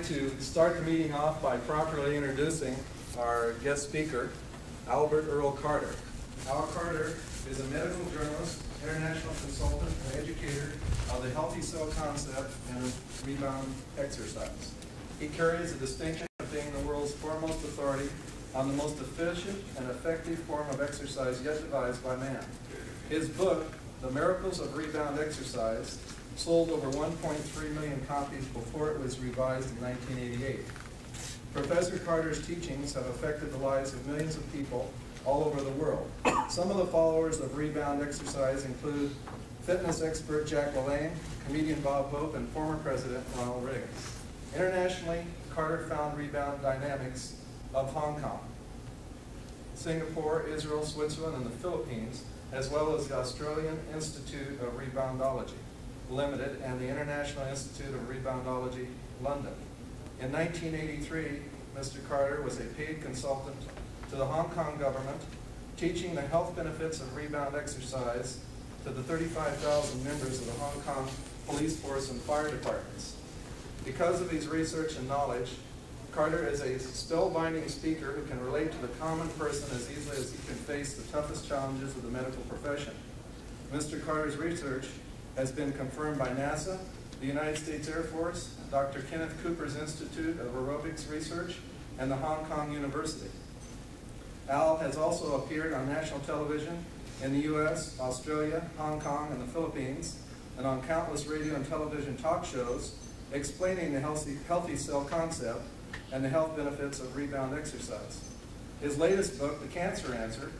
To start the meeting off by properly introducing our guest speaker, Albert Earl Carter. Al Carter is a medical journalist, international consultant, and educator of the healthy cell concept and rebound exercise. He carries the distinction of being the world's foremost authority on the most efficient and effective form of exercise yet devised by man. His book, The Miracles of Rebound Exercise, sold over 1.3 million copies before it was revised in 1988. Professor Carter's teachings have affected the lives of millions of people all over the world. Some of the followers of rebound exercise include fitness expert Jack LaLanne, comedian Bob Hope, and former President Ronald Reagan. Internationally, Carter found rebound dynamics of Hong Kong, Singapore, Israel, Switzerland, and the Philippines, as well as the Australian Institute of Reboundology Limited and the International Institute of Reboundology, London. In 1983, Mr. Carter was a paid consultant to the Hong Kong government, teaching the health benefits of rebound exercise to the 35,000 members of the Hong Kong police force and fire departments. Because of his research and knowledge, Carter is a spellbinding speaker who can relate to the common person as easily as he can face the toughest challenges of the medical profession. Mr. Carter's research has been confirmed by NASA, the United States Air Force, Dr. Kenneth Cooper's Institute of Aerobics Research, and the Hong Kong University. Al has also appeared on national television in the U.S., Australia, Hong Kong, and the Philippines, and on countless radio and television talk shows explaining the healthy cell concept and the health benefits of rebound exercise. His latest book, The Cancer Answer,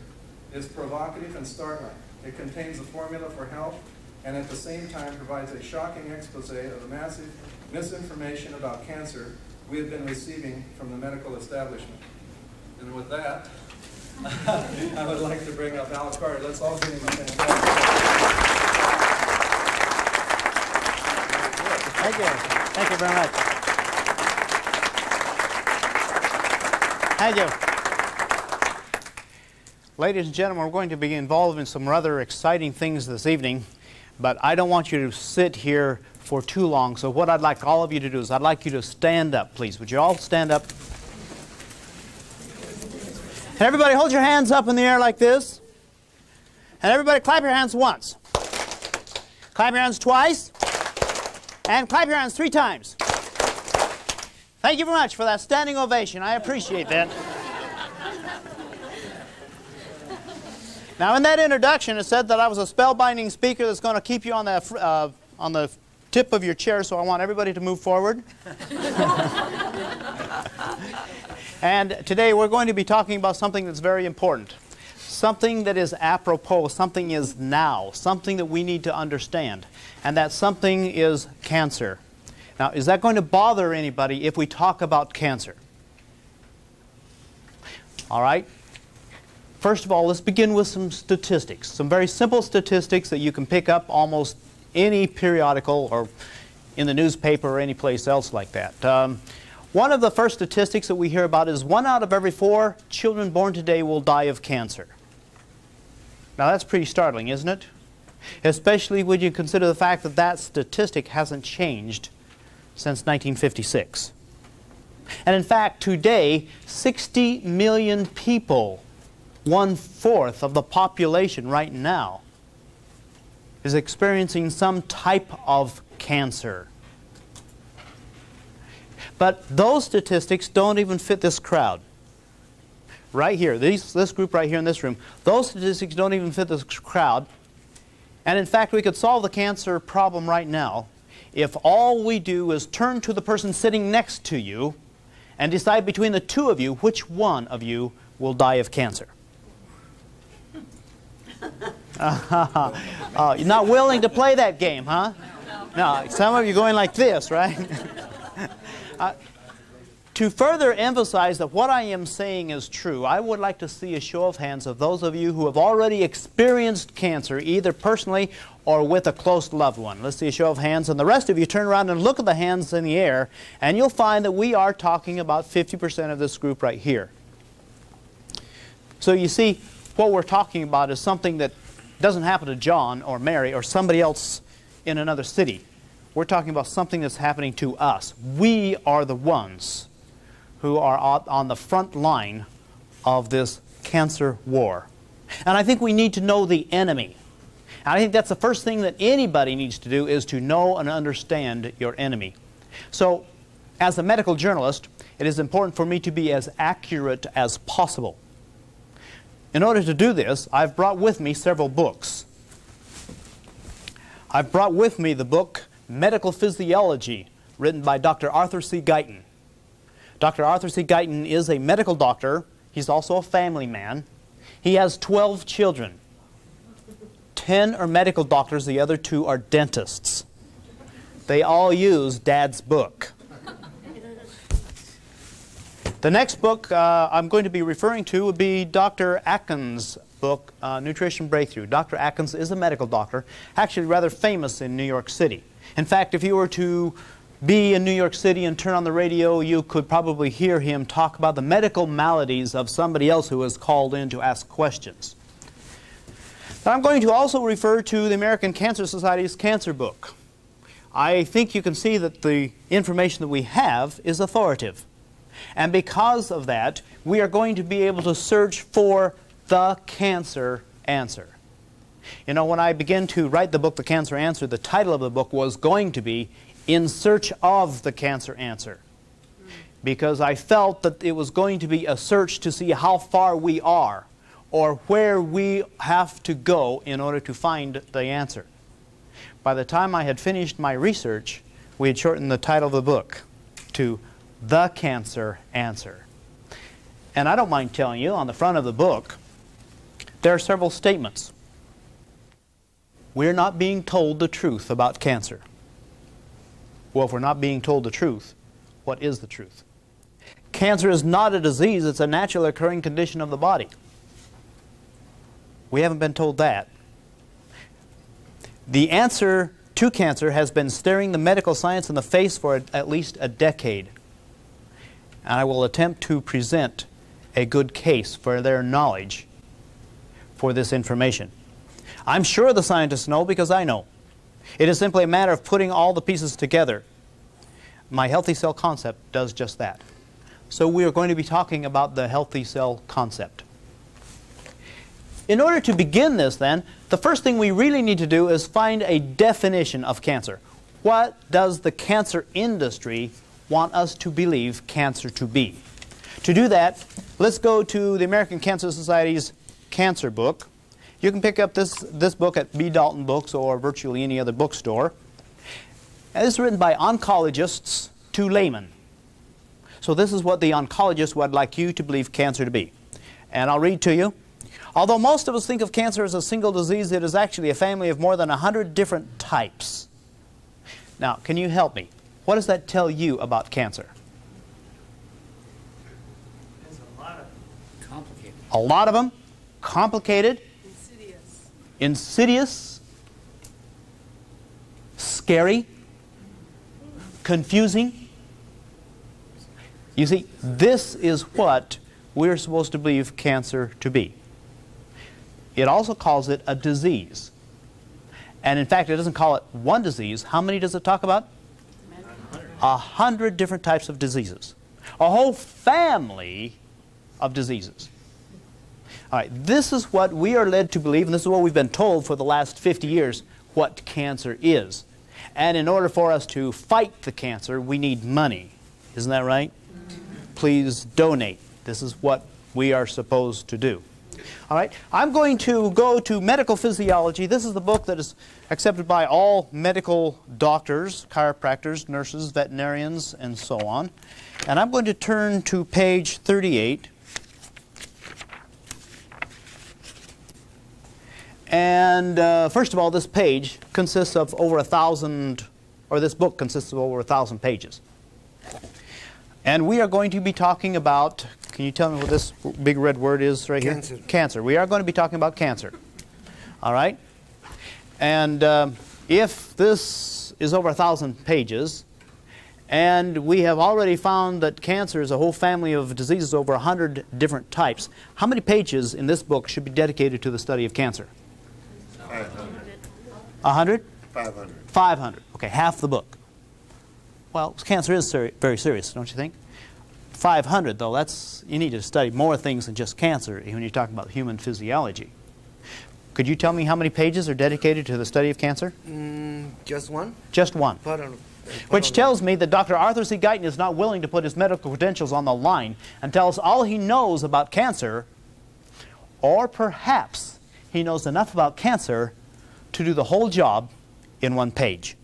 is provocative and startling. It contains a formula for health and at the same time provides a shocking expose of the massive misinformation about cancer we have been receiving from the medical establishment. And with that, I would like to bring up Al Carter. Let's all give him a fantastic. Thank you. Thank you very much. Thank you. Ladies and gentlemen, we're going to be involved in some rather exciting things this evening, but I don't want you to sit here for too long. So what I'd like all of you to do is I'd like you to stand up, please. Would you all stand up? And everybody hold your hands up in the air like this. And everybody clap your hands once. Clap your hands twice. And clap your hands 3 times. Thank you very much for that standing ovation. I appreciate that. Now, in that introduction, it said that I was a spellbinding speaker that's going to keep you on the tip of your chair, so I want everybody to move forward. And today we're going to be talking about something that's very important. Something that is apropos, something is now, something that we need to understand. And that something is cancer. Now, is that going to bother anybody if we talk about cancer? All right. First of all, let's begin with some statistics. Some very simple statistics that you can pick up almost any periodical or in the newspaper or any place else like that. One of the first statistics that we hear about is 1 out of every 4 children born today will die of cancer. Now that's pretty startling, isn't it? Especially when you consider the fact that that statistic hasn't changed since 1956. And in fact, today, 60 million people, 1/4 of the population right now, is experiencing some type of cancer. But those statistics don't even fit this crowd. Right here, this group right here in this room, those statistics don't even fit this crowd. And in fact, we could solve the cancer problem right now if all we do is turn to the person sitting next to you and decide between the two of you which one of you will die of cancer. You're not willing to play that game, huh? No, some of you going like this, right? To further emphasize that what I am saying is true, I would like to see a show of hands of those of you who have already experienced cancer, either personally or with a close loved one. Let's see a show of hands, and the rest of you turn around and look at the hands in the air, and you'll find that we are talking about 50% of this group right here. So you see, what we're talking about is something that doesn't happen to John or Mary or somebody else in another city. We're talking about something that's happening to us. We are the ones who are on the front line of this cancer war. And I think we need to know the enemy. And I think that's the first thing that anybody needs to do, is to know and understand your enemy. So, as a medical journalist, it is important for me to be as accurate as possible. In order to do this, I've brought with me several books. I've brought with me the book Medical Physiology, written by Dr. Arthur C. Guyton. Dr. Arthur C. Guyton is a medical doctor. He's also a family man. He has 12 children. 10 are medical doctors, the other 2 are dentists. They all use Dad's book. The next book I'm going to be referring to would be Dr. Atkins' book, Nutrition Breakthrough. Dr. Atkins is a medical doctor, actually rather famous in New York City. In fact, if you were to be in New York City and turn on the radio, you could probably hear him talk about the medical maladies of somebody else who is called in to ask questions. But I'm going to also refer to the American Cancer Society's cancer book. I think you can see that the information that we have is authoritative. And because of that, we are going to be able to search for the cancer answer. You know, when I began to write the book, The Cancer Answer, the title of the book was going to be In Search of the Cancer Answer. Because I felt that it was going to be a search to see how far we are, or where we have to go in order to find the answer. By the time I had finished my research, we had shortened the title of the book to The Cancer Answer. And I don't mind telling you, on the front of the book, there are several statements. We're not being told the truth about cancer. Well, if we're not being told the truth, what is the truth? Cancer is not a disease, it's a naturally occurring condition of the body. We haven't been told that. The answer to cancer has been staring the medical science in the face for at least a decade. And I will attempt to present a good case for their knowledge for this information. I'm sure the scientists know because I know. It is simply a matter of putting all the pieces together. My healthy cell concept does just that. So we are going to be talking about the healthy cell concept. In order to begin this then, the first thing we really need to do is find a definition of cancer. What does the cancer industry want us to believe cancer to be? To do that, let's go to the American Cancer Society's cancer book. You can pick up this book at B. Dalton Books or virtually any other bookstore. And this is written by oncologists to laymen. So this is what the oncologist would like you to believe cancer to be. And I'll read to you. Although most of us think of cancer as a single disease, it is actually a family of more than 100 different types. Now, can you help me? What does that tell you about cancer? There's a lot of complicated. A lot of them? Complicated? Insidious. Insidious? Scary? Confusing? You see, this is what we're supposed to believe cancer to be. It also calls it a disease. And in fact, it doesn't call it one disease. How many does it talk about? 100 different types of diseases. A whole family of diseases. All right, this is what we are led to believe, and this is what we've been told for the last 50 years, what cancer is. And in order for us to fight the cancer, we need money. Isn't that right? Please donate. This is what we are supposed to do. All right, I'm going to go to Medical Physiology. This is the book that is accepted by all medical doctors, chiropractors, nurses, veterinarians, and so on. And I'm going to turn to page 38. And first of all, this page consists of over 1,000, or this book consists of over 1,000 pages. And we are going to be talking about, can you tell me what this big red word is right here? Cancer. Cancer. We are going to be talking about cancer. All right? And if this is over 1,000 pages, and we have already found that cancer is a whole family of diseases, over 100 different types, how many pages in this book should be dedicated to the study of cancer? 500. 100? 500. 500. Okay, half the book. Well, cancer is very serious, don't you think? 500, though, that's, you need to study more things than just cancer when you're talking about human physiology. Could you tell me how many pages are dedicated to the study of cancer? Just one? Just one. Which tells me that Dr. Arthur C. Guyton is not willing to put his medical credentials on the line and tell us all he knows about cancer, or perhaps he knows enough about cancer to do the whole job in one page.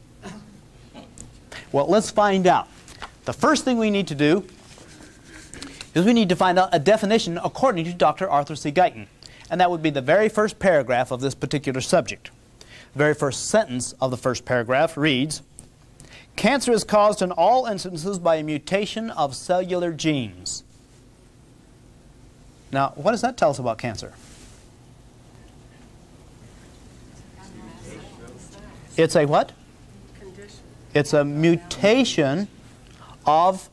Well, let's find out. The first thing we need to do is we need to find out a definition according to Dr. Arthur C. Guyton. And that would be the very first paragraph of this particular subject. The very first sentence of the first paragraph reads, "Cancer is caused in all instances by a mutation of cellular genes." Now, what does that tell us about cancer? It's a what? Condition. It's a mutation of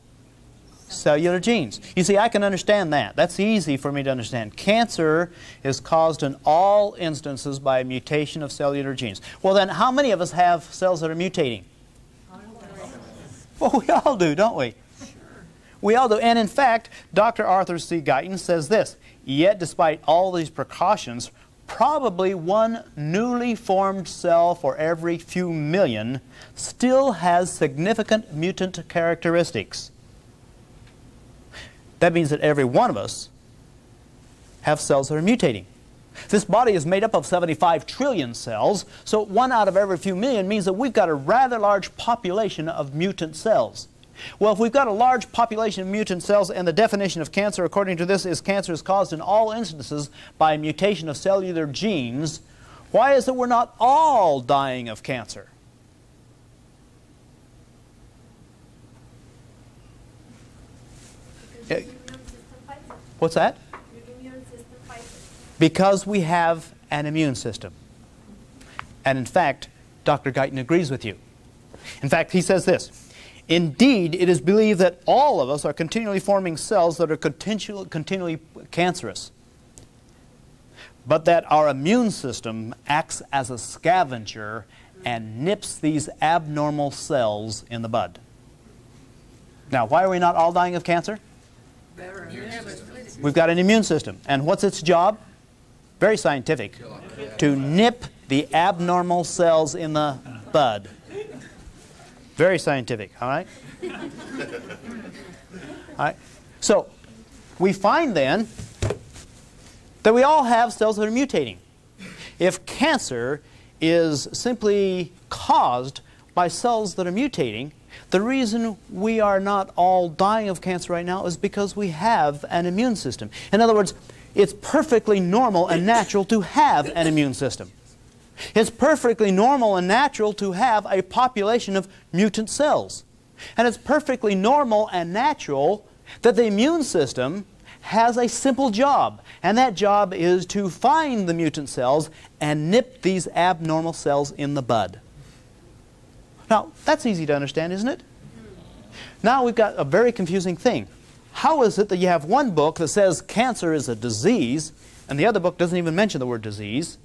cellular genes. You see, I can understand that. That's easy for me to understand. Cancer is caused in all instances by a mutation of cellular genes. Well, then, how many of us have cells that are mutating? Well, we all do, don't we? We all do. And in fact, Dr. Arthur C. Guyton says this, "Yet despite all these precautions, probably one newly formed cell for every few million still has significant mutant characteristics." That means that every one of us have cells that are mutating. This body is made up of 75 trillion cells, so 1 out of every few million means that we've got a rather large population of mutant cells. Well, if we've got a large population of mutant cells, and the definition of cancer according to this is cancer is caused in all instances by a mutation of cellular genes, why is it we're not all dying of cancer? What's that? Because we have an immune system. And in fact, Dr. Guyton agrees with you. In fact, he says this, "Indeed, it is believed that all of us are continually forming cells that are continually cancerous, but that our immune system acts as a scavenger and nips these abnormal cells in the bud." Now, why are we not all dying of cancer? We've got an immune system. And what's its job? Very scientific. To nip the abnormal cells in the bud. Very scientific, all right? All right. So, we find then that we all have cells that are mutating. If cancer is simply caused by cells that are mutating, the reason we are not all dying of cancer right now is because we have an immune system. In other words, it's perfectly normal and natural to have an immune system. It's perfectly normal and natural to have a population of mutant cells. And it's perfectly normal and natural that the immune system has a simple job. And that job is to find the mutant cells and nip these abnormal cells in the bud. Now, that's easy to understand, isn't it? Now we've got a very confusing thing. How is it that you have one book that says cancer is a disease, and the other book doesn't even mention the word disease?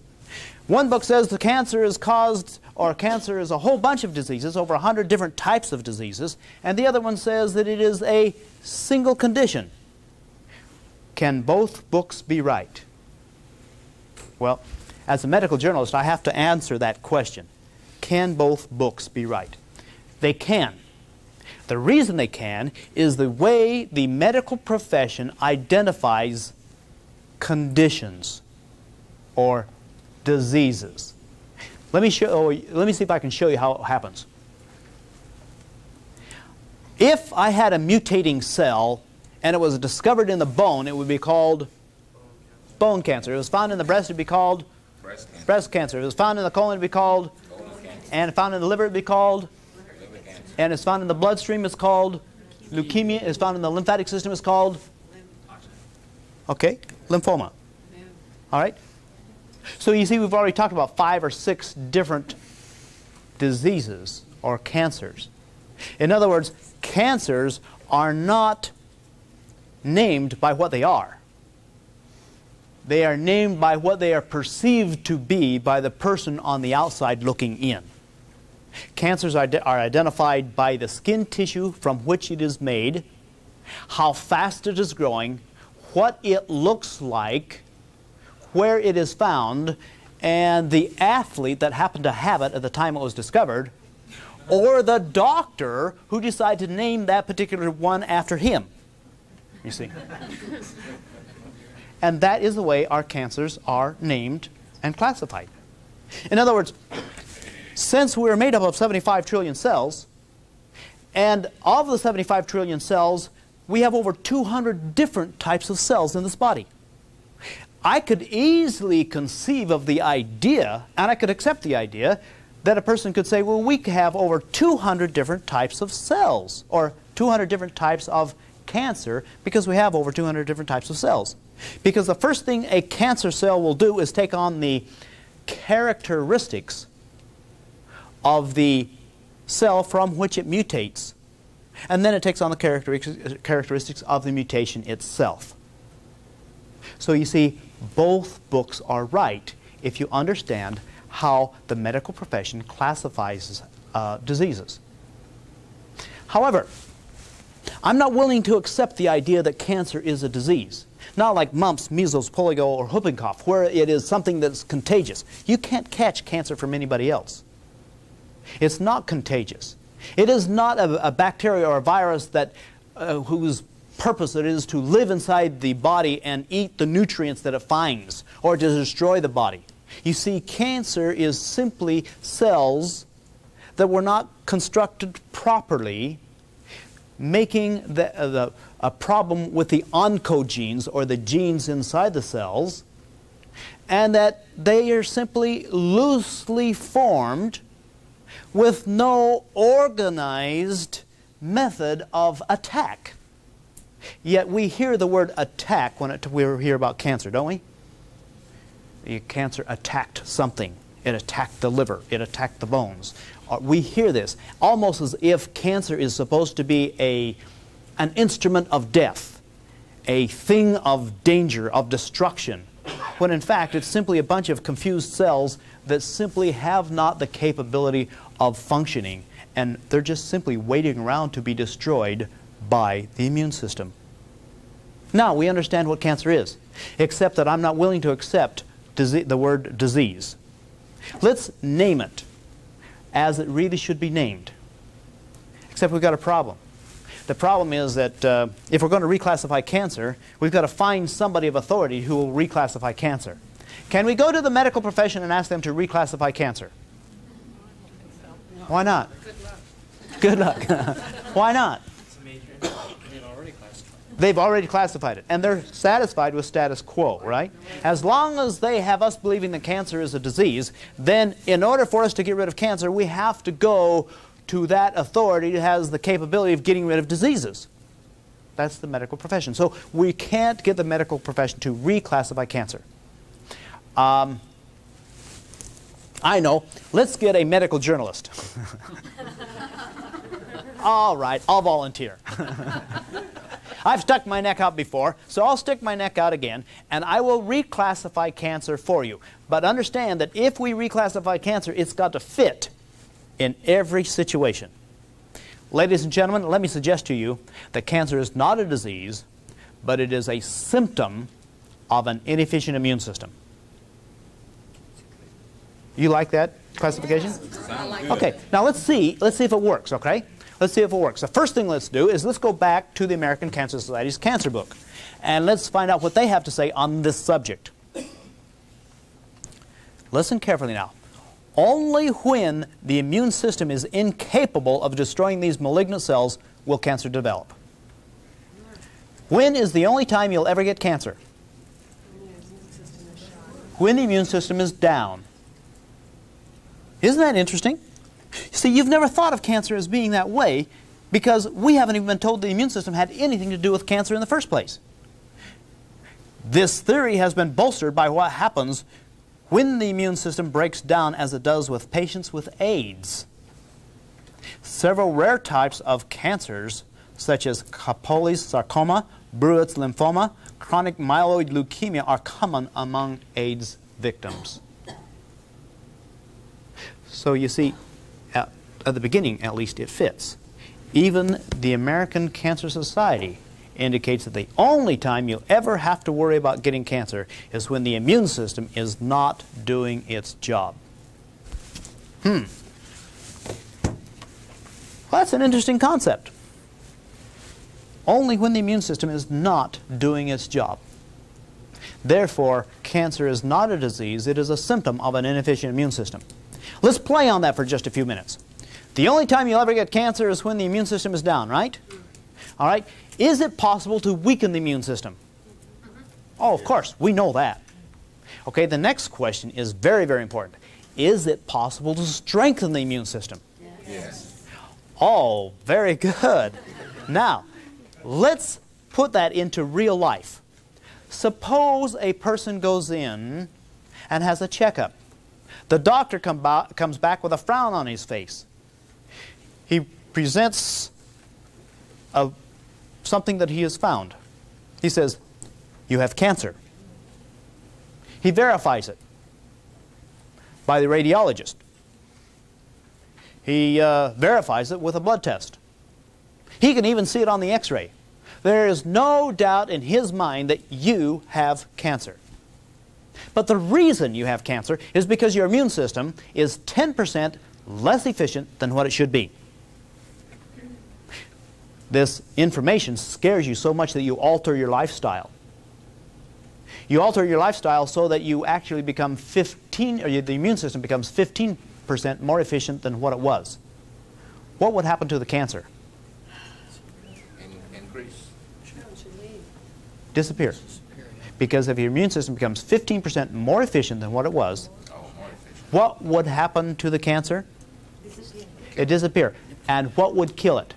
One book says the cancer is caused, or cancer is a whole bunch of diseases, over 100 different types of diseases, and the other one says that it is a single condition. Can both books be right? Well, as a medical journalist, I have to answer that question. Can both books be right? They can. The reason they can is the way the medical profession identifies conditions or diseases. Let me see if I can show you how it happens. If I had a mutating cell and it was discovered in the bone, it would be called bone cancer. If it was found in the breast, it would be called breast cancer. If it was found in the colon, it would be called, and found in the liver, it would be called, and it's found in the bloodstream, it's called leukemia. It's found in the lymphatic system, it's called, okay, lymphoma. All right? So you see, we've already talked about 5 or 6 different diseases or cancers. In other words, cancers are not named by what they are. They are named by what they are perceived to be by the person on the outside looking in. Cancers are identified by the skin tissue from which it is made, how fast it is growing, what it looks like, where it is found, and the athlete that happened to have it at the time it was discovered, or the doctor who decided to name that particular one after him. You see? And that is the way our cancers are named and classified. In other words, since we're made up of 75 trillion cells, and of the 75 trillion cells, we have over 200 different types of cells in this body. I could easily conceive of the idea, and I could accept the idea, that a person could say, well, we have over 200 different types of cells, or 200 different types of cancer, because we have over 200 different types of cells. Because the first thing a cancer cell will do is take on the characteristics of the cell from which it mutates. And then it takes on the characteristics of the mutation itself. So you see, both books are right if you understand how the medical profession classifies diseases. However, I'm not willing to accept the idea that cancer is a disease. Not like mumps, measles, polio, or whooping cough, where it is something that's contagious. You can't catch cancer from anybody else. It's not contagious. It is not a bacteria or a virus that whose purpose it is to live inside the body and eat the nutrients that it finds, or to destroy the body. You see, cancer is simply cells that were not constructed properly, making a problem with the oncogenes, or the genes inside the cells, and that they are simply loosely formed with no organized method of attack. Yet we hear the word attack when we hear about cancer, don't we? The cancer attacked something. It attacked the liver. It attacked the bones. We hear this almost as if cancer is supposed to be an instrument of death, a thing of danger, of destruction, when in fact it's simply a bunch of confused cells that simply have not the capability of functioning, and they're just simply waiting around to be destroyed by the immune system. Now we understand what cancer is, except that I'm not willing to accept the word disease. Let's name it as it really should be named. Except we've got a problem. The problem is that if we're going to reclassify cancer, we've got to find somebody of authority who will reclassify cancer. Can we go to the medical profession and ask them to reclassify cancer? Why not? Good luck. Why not? They've already classified it, and they're satisfied with status quo, right? As long as they have us believing that cancer is a disease, then in order for us to get rid of cancer, we have to go to that authority that has the capability of getting rid of diseases. That's the medical profession. So we can't get the medical profession to reclassify cancer. I know. Let's get a medical journalist. All right, I'll volunteer. I've stuck my neck out before, so I'll stick my neck out again, and I will reclassify cancer for you. But understand that if we reclassify cancer, it's got to fit in every situation. Ladies and gentlemen, let me suggest to you that cancer is not a disease, but it is a symptom of an inefficient immune system. You like that classification? Okay, now let's see if it works, okay? Let's see if it works. The first thing let's do is let's go back to the American Cancer Society's cancer book, and let's find out what they have to say on this subject. Listen carefully now. Only when the immune system is incapable of destroying these malignant cells will cancer develop. When is the only time you'll ever get cancer? When the immune system is down. Isn't that interesting? See, you've never thought of cancer as being that way because we haven't even been told the immune system had anything to do with cancer in the first place. This theory has been bolstered by what happens when the immune system breaks down, as it does with patients with AIDS. Several rare types of cancers, such as Kaposi's sarcoma, Bruett's lymphoma, chronic myeloid leukemia, are common among AIDS victims. So you see, at the beginning at least, it fits. Even the American Cancer Society indicates that the only time you'll ever have to worry about getting cancer is when the immune system is not doing its job. Well, that's an interesting concept. Only when the immune system is not doing its job. Therefore, cancer is not a disease, it is a symptom of an inefficient immune system. Let's play on that for just a few minutes. The only time you'll ever get cancer is when the immune system is down, right? All right. Is it possible to weaken the immune system? Oh, of course. We know that. Okay, the next question is very, very important. Is it possible to strengthen the immune system? Yes. Oh, very good. Now, let's put that into real life. Suppose a person goes in and has a checkup. The doctor comes back with a frown on his face. He presents something that he has found. He says, "You have cancer." He verifies it by the radiologist. He verifies it with a blood test. He can even see it on the x-ray. There is no doubt in his mind that you have cancer. But the reason you have cancer is because your immune system is 10% less efficient than what it should be. This information scares you so much that you alter your lifestyle. You alter your lifestyle so that you actually become the immune system becomes 15% more efficient than what it was. What would happen to the cancer? Increase. Disappear. Because if your immune system becomes 15% more efficient than what it was, what would happen to the cancer? It disappear. And what would kill it?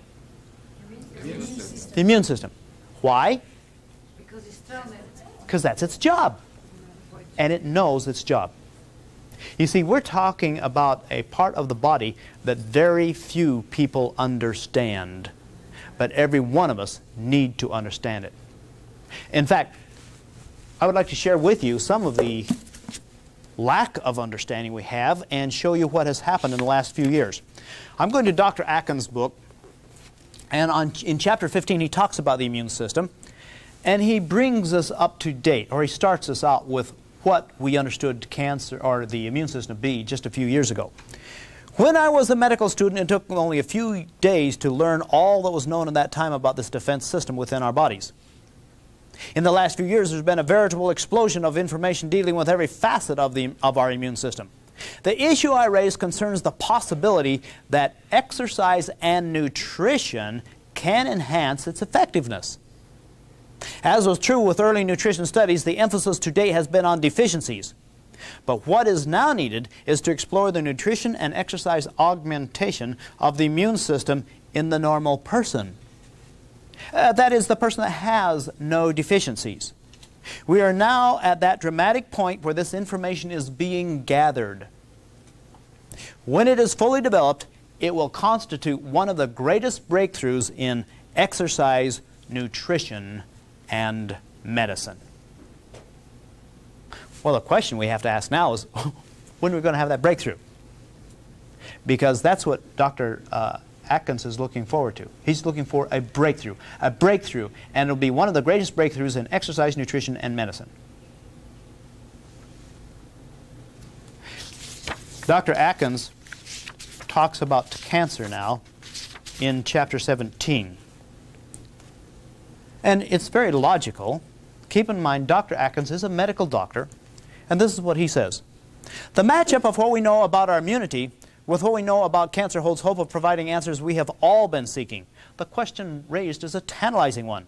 The immune system. Why? Because that's its job. And it knows its job. You see, we're talking about a part of the body that very few people understand. But every one of us need to understand it. In fact, I would like to share with you some of the lack of understanding we have and show you what has happened in the last few years. I'm going to Dr. Atkins' book, and in chapter 15 he talks about the immune system, and he brings us up to date, or he starts us out with what we understood cancer or the immune system to be just a few years ago. When I was a medical student, it took only a few days to learn all that was known at that time about this defense system within our bodies. In the last few years, there's been a veritable explosion of information dealing with every facet of our immune system. The issue I raise concerns the possibility that exercise and nutrition can enhance its effectiveness. As was true with early nutrition studies, the emphasis to date has been on deficiencies. But what is now needed is to explore the nutrition and exercise augmentation of the immune system in the normal person. That is, the person that has no deficiencies. We are now at that dramatic point where this information is being gathered. When it is fully developed, it will constitute one of the greatest breakthroughs in exercise, nutrition, and medicine. Well, the question we have to ask now is, when are we going to have that breakthrough? Because that's what Dr. Atkins is looking forward to. He's looking for a breakthrough, and it'll be one of the greatest breakthroughs in exercise, nutrition, and medicine. Dr. Atkins talks about cancer now in chapter 17. And it's very logical. Keep in mind, Dr. Atkins is a medical doctor, and this is what he says. The matchup of what we know about our immunity with what we know about cancer holds hope of providing answers we have all been seeking. The question raised is a tantalizing one.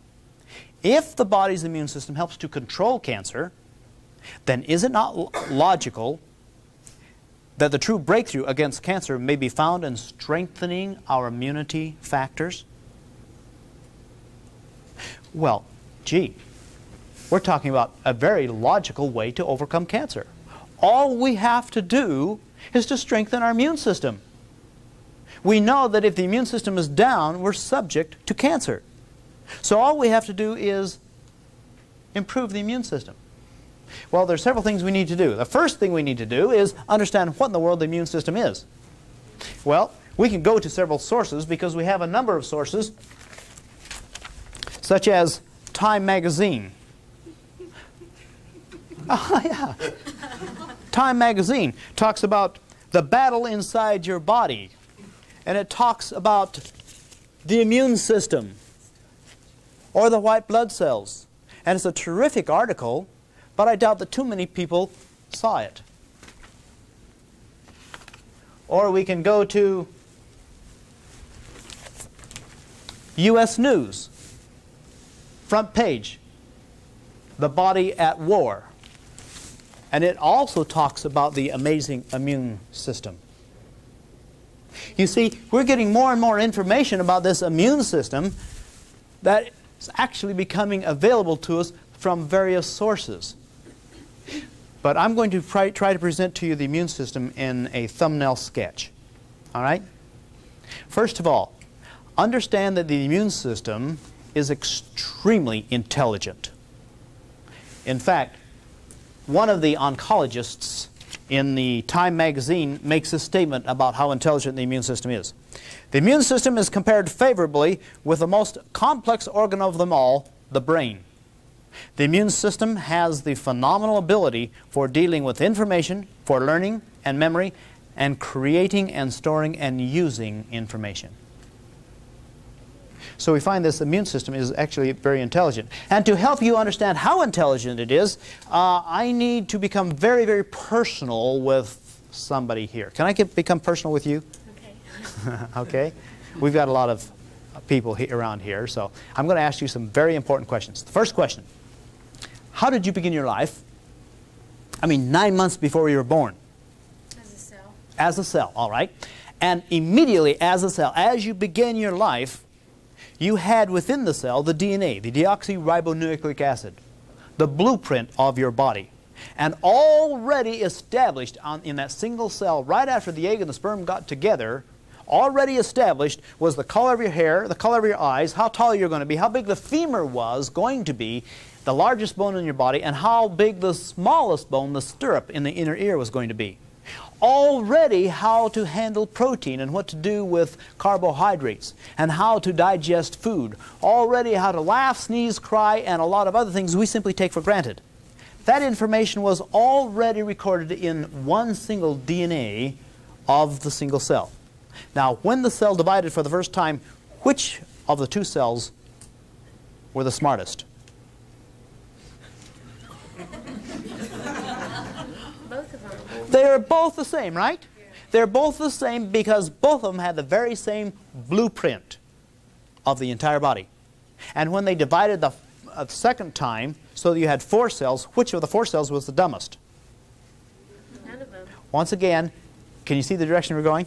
If the body's immune system helps to control cancer, then is it not logical that the true breakthrough against cancer may be found in strengthening our immunity factors? Well, gee, we're talking about a very logical way to overcome cancer. All we have to do is to strengthen our immune system. We know that if the immune system is down, we're subject to cancer. So all we have to do is improve the immune system. Well, there are several things we need to do. The first thing we need to do is understand what in the world the immune system is. Well, We can go to several sources because we have a number of sources, such as Time magazine. Oh, yeah. Time magazine talks about the battle inside your body, and it talks about the immune system or the white blood cells. And it's a terrific article, but I doubt that too many people saw it. Or we can go to U.S. News, front page, the body at war. And it also talks about the amazing immune system. You see, we're getting more and more information about this immune system that is actually becoming available to us from various sources. But I'm going to try to present to you the immune system in a thumbnail sketch. All right? First of all, understand that the immune system is extremely intelligent. In fact, one of the oncologists in the Time magazine makes a statement about how intelligent the immune system is. The immune system is compared favorably with the most complex organ of them all, the brain. The immune system has the phenomenal ability for dealing with information, for learning and memory, and creating and storing and using information. So we find this immune system is actually very intelligent. And to help you understand how intelligent it is, I need to become very, very personal with somebody here. Can I become personal with you? Okay. Okay. We've got a lot of people around here, so I'm going to ask you some very important questions. The first question, how did you begin your life? I mean, 9 months before you were born. As a cell. As a cell, all right. And immediately as a cell, as you begin your life, you had within the cell the DNA, the deoxyribonucleic acid, the blueprint of your body. And already established in that single cell, right after the egg and the sperm got together, already established was the color of your hair, the color of your eyes, how tall you're going to be, how big the femur was going to be, the largest bone in your body, and how big the smallest bone, the stirrup in the inner ear, was going to be. Already how to handle protein and what to do with carbohydrates and how to digest food. Already how to laugh, sneeze, cry, and a lot of other things we simply take for granted. That information was already recorded in one single DNA of the single cell. Now, when the cell divided for the first time, which of the two cells were the smartest? Both of them. They're both the same, right? Yeah. They're both the same because both of them had the very same blueprint of the entire body. And when they divided the second time, so that you had 4 cells, which of the 4 cells was the dumbest? None of them. Once again, can you see the direction we're going?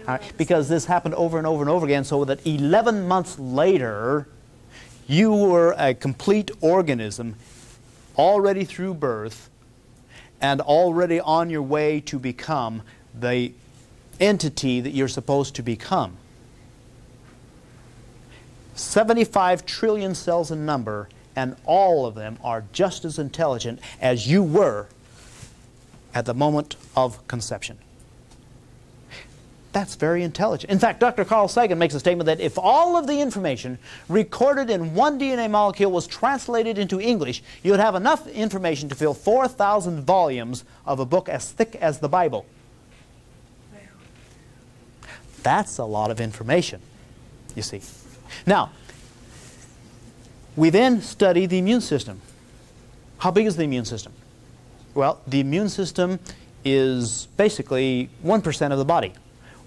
All right, because this happened over and over and over again, so that 11 months later, you were a complete organism already through birth and already on your way to become the entity that you're supposed to become. 75 trillion cells in number, and all of them are just as intelligent as you were at the moment of conception. That's very intelligent. In fact, Dr. Carl Sagan makes a statement that if all of the information recorded in one DNA molecule was translated into English, you would have enough information to fill 4,000 volumes of a book as thick as the Bible. That's a lot of information, you see. Now, we then study the immune system. How big is the immune system? Well, the immune system is basically 1% of the body.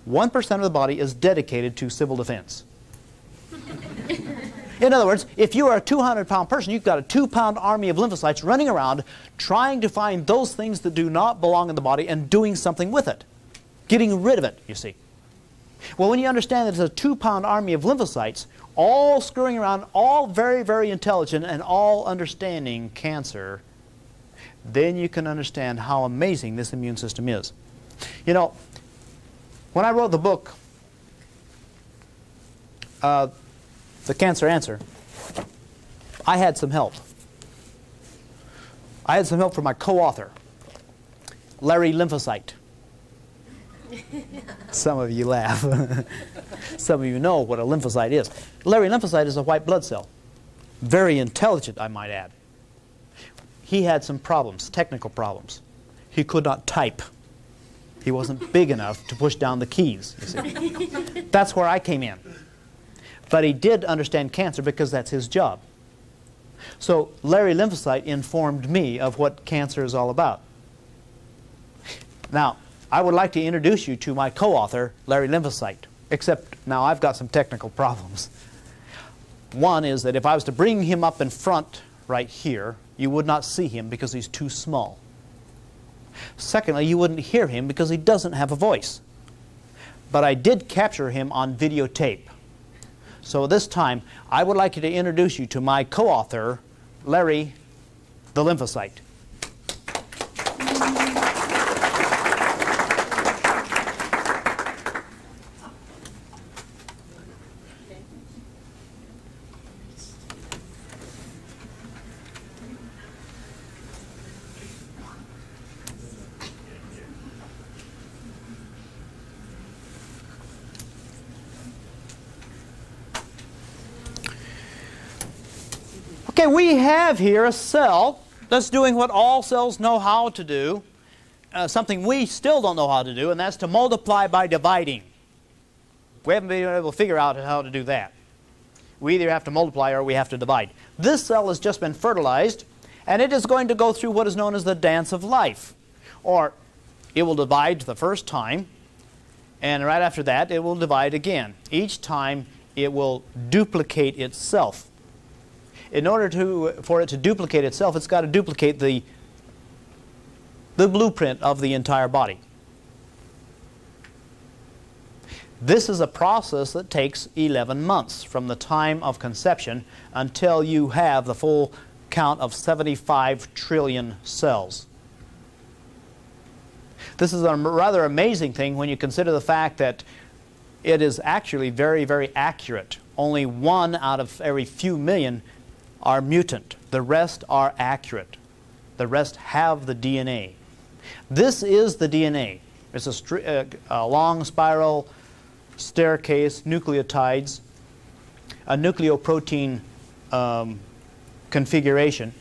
1% of the body is dedicated to civil defense. In other words, if you are a 200-pound person, you've got a 2-pound army of lymphocytes running around trying to find those things that do not belong in the body and doing something with it, getting rid of it, you see. Well, when you understand that it's a 2-pound army of lymphocytes, all screwing around, all very, very intelligent, and all understanding cancer, then you can understand how amazing this immune system is. You know, when I wrote the book, The Cancer Answer, I had some help. I had some help from my co-author, Larry Lymphocyte. Some of you laugh. Some of you know what a lymphocyte is. Larry, lymphocyte is a white blood cell. Very intelligent, I might add. He had some problems, technical problems. He could not type. He wasn't big enough to push down the keys, you see. That's where I came in. But he did understand cancer because that's his job. So Larry lymphocyte informed me of what cancer is all about. Now, I would like to introduce you to my co-author, Larry lymphocyte, except now I've got some technical problems. One is that if I was to bring him up in front right here, you would not see him because he's too small. Secondly, you wouldn't hear him because he doesn't have a voice. But I did capture him on videotape. So this time, I would like you to introduce you to my co-author, Larry the lymphocyte. Okay, we have here a cell that's doing what all cells know how to do, something we still don't know how to do, and that's to multiply by dividing. We haven't been able to figure out how to do that. We either have to multiply or we have to divide. This cell has just been fertilized, and it is going to go through what is known as the dance of life. Or it will divide the first time, and right after that it will divide again. Each time it will duplicate itself. In order for it to duplicate itself, it's got to duplicate the blueprint of the entire body. This is a process that takes 11 months from the time of conception until you have the full count of 75 trillion cells. This is a rather amazing thing when you consider the fact that it is actually very, very accurate. Only 1 out of every few million are mutant. The rest are accurate. The rest have the DNA. This is the DNA. It's a long spiral staircase, nucleotides, a nucleoprotein configuration.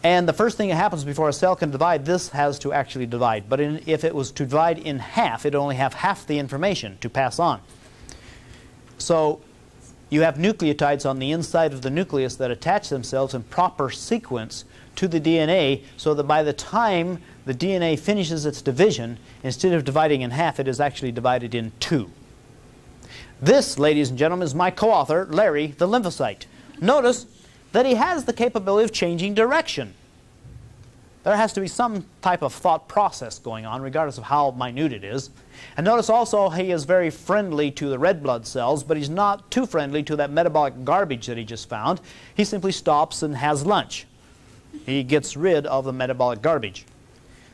And the first thing that happens before a cell can divide, this has to actually divide. But if it was to divide in half, it would only have half the information to pass on. So you have nucleotides on the inside of the nucleus that attach themselves in proper sequence to the DNA, so that by the time the DNA finishes its division, instead of dividing in half, it is actually divided in 2. This, ladies and gentlemen, is my co-author, Larry the lymphocyte. Notice that he has the capability of changing direction. There has to be some type of thought process going on, regardless of how minute it is. And notice also he is very friendly to the red blood cells, but he's not too friendly to that metabolic garbage that he just found. He simply stops and has lunch. He gets rid of the metabolic garbage.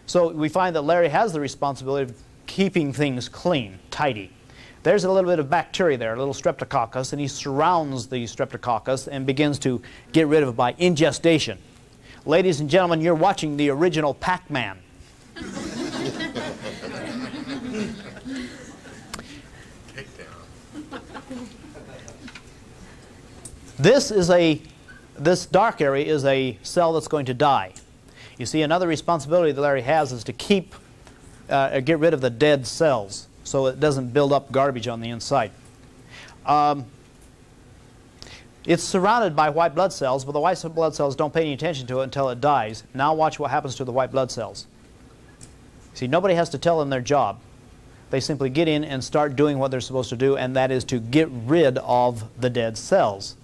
So we find that Larry has the responsibility of keeping things clean, tidy. There's a little bit of bacteria there, a little streptococcus, and he surrounds the streptococcus and begins to get rid of it by ingestation. Ladies and gentlemen, you're watching the original Pac-Man. This dark area is a cell that's going to die. You see, another responsibility that Larry has is to get rid of the dead cells so it doesn't build up garbage on the inside. It's surrounded by white blood cells, but the white blood cells don't pay any attention to it until it dies. Now watch what happens to the white blood cells. See, nobody has to tell them their job. They simply get in and start doing what they're supposed to do, and that is to get rid of the dead cells.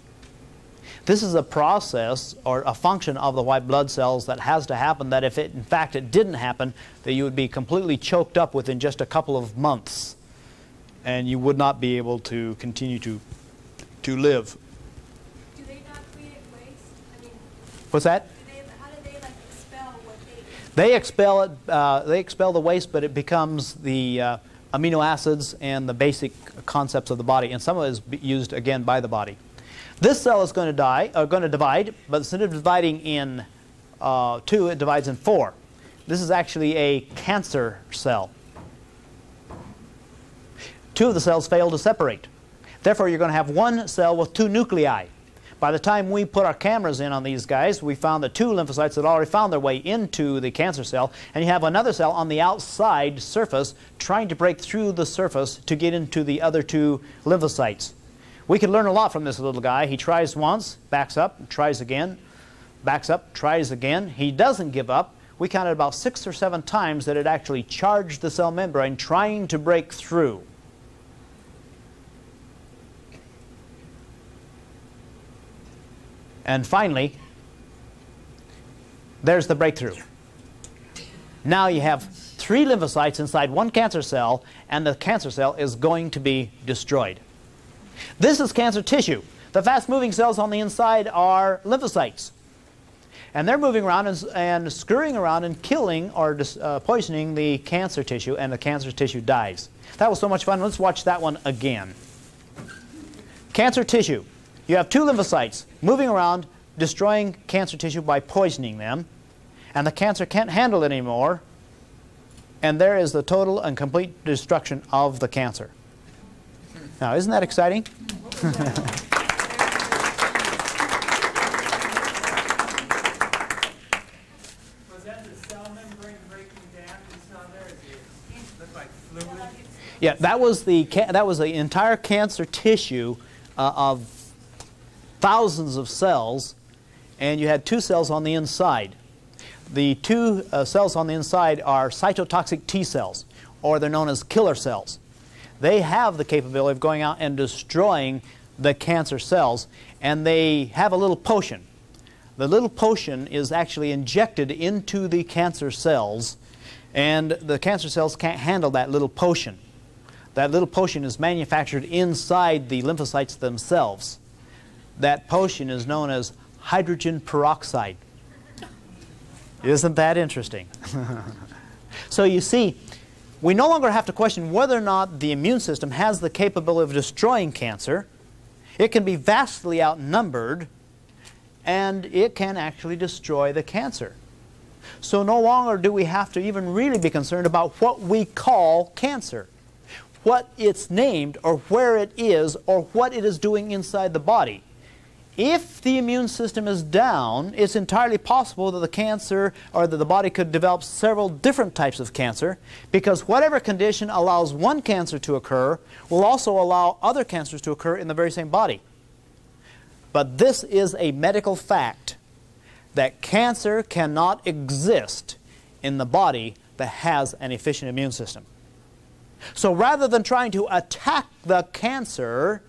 This is a process or a function of the white blood cells that has to happen, that if in fact it didn't happen, that you would be completely choked up within just a couple of months, and you would not be able to continue to live. Do they not create waste? I mean, What's that? how do they expel what They expel it. They expel the waste, but it becomes the amino acids and the basic concepts of the body, and some of it is used again by the body. This cell is going to divide, but instead of dividing in 2, it divides in 4. This is actually a cancer cell. Two of the cells fail to separate. Therefore, you're going to have one cell with two nuclei. By the time we put our cameras in on these guys, we found the two lymphocytes that already found their way into the cancer cell, and you have another cell on the outside surface trying to break through the surface to get into the other two lymphocytes. We could learn a lot from this little guy. He tries once, backs up, tries again, backs up, tries again. He doesn't give up. We counted about 6 or 7 times that it actually charged the cell membrane trying to break through. And finally, there's the breakthrough. Now you have 3 lymphocytes inside one cancer cell, and the cancer cell is going to be destroyed. This is cancer tissue. The fast-moving cells on the inside are lymphocytes. And they're moving around and scurrying around and killing or poisoning the cancer tissue, and the cancer tissue dies. That was so much fun. Let's watch that one again. Cancer tissue. You have 2 lymphocytes moving around, destroying cancer tissue by poisoning them, and the cancer can't handle it anymore, and there is the total and complete destruction of the cancer. Now, isn't that exciting? Was that the cell membrane breaking down you saw there? It looked like fluid. Yeah, that was the entire cancer tissue of thousands of cells, and you had 2 cells on the inside. The 2 cells on the inside are cytotoxic T cells, or they're known as killer cells. They have the capability of going out and destroying the cancer cells, and they have a little potion. The little potion is actually injected into the cancer cells, and the cancer cells can't handle that little potion. That little potion is manufactured inside the lymphocytes themselves. That potion is known as hydrogen peroxide. Isn't that interesting? So you see, we no longer have to question whether or not the immune system has the capability of destroying cancer. It can be vastly outnumbered, and it can actually destroy the cancer. So no longer do we have to even really be concerned about what we call cancer, what it's named, or where it is, or what it is doing inside the body. If the immune system is down, it's entirely possible that the cancer, or that the body could develop several different types of cancer, because whatever condition allows one cancer to occur will also allow other cancers to occur in the very same body. But this is a medical fact, that cancer cannot exist in the body that has an efficient immune system. So rather than trying to attack the cancer,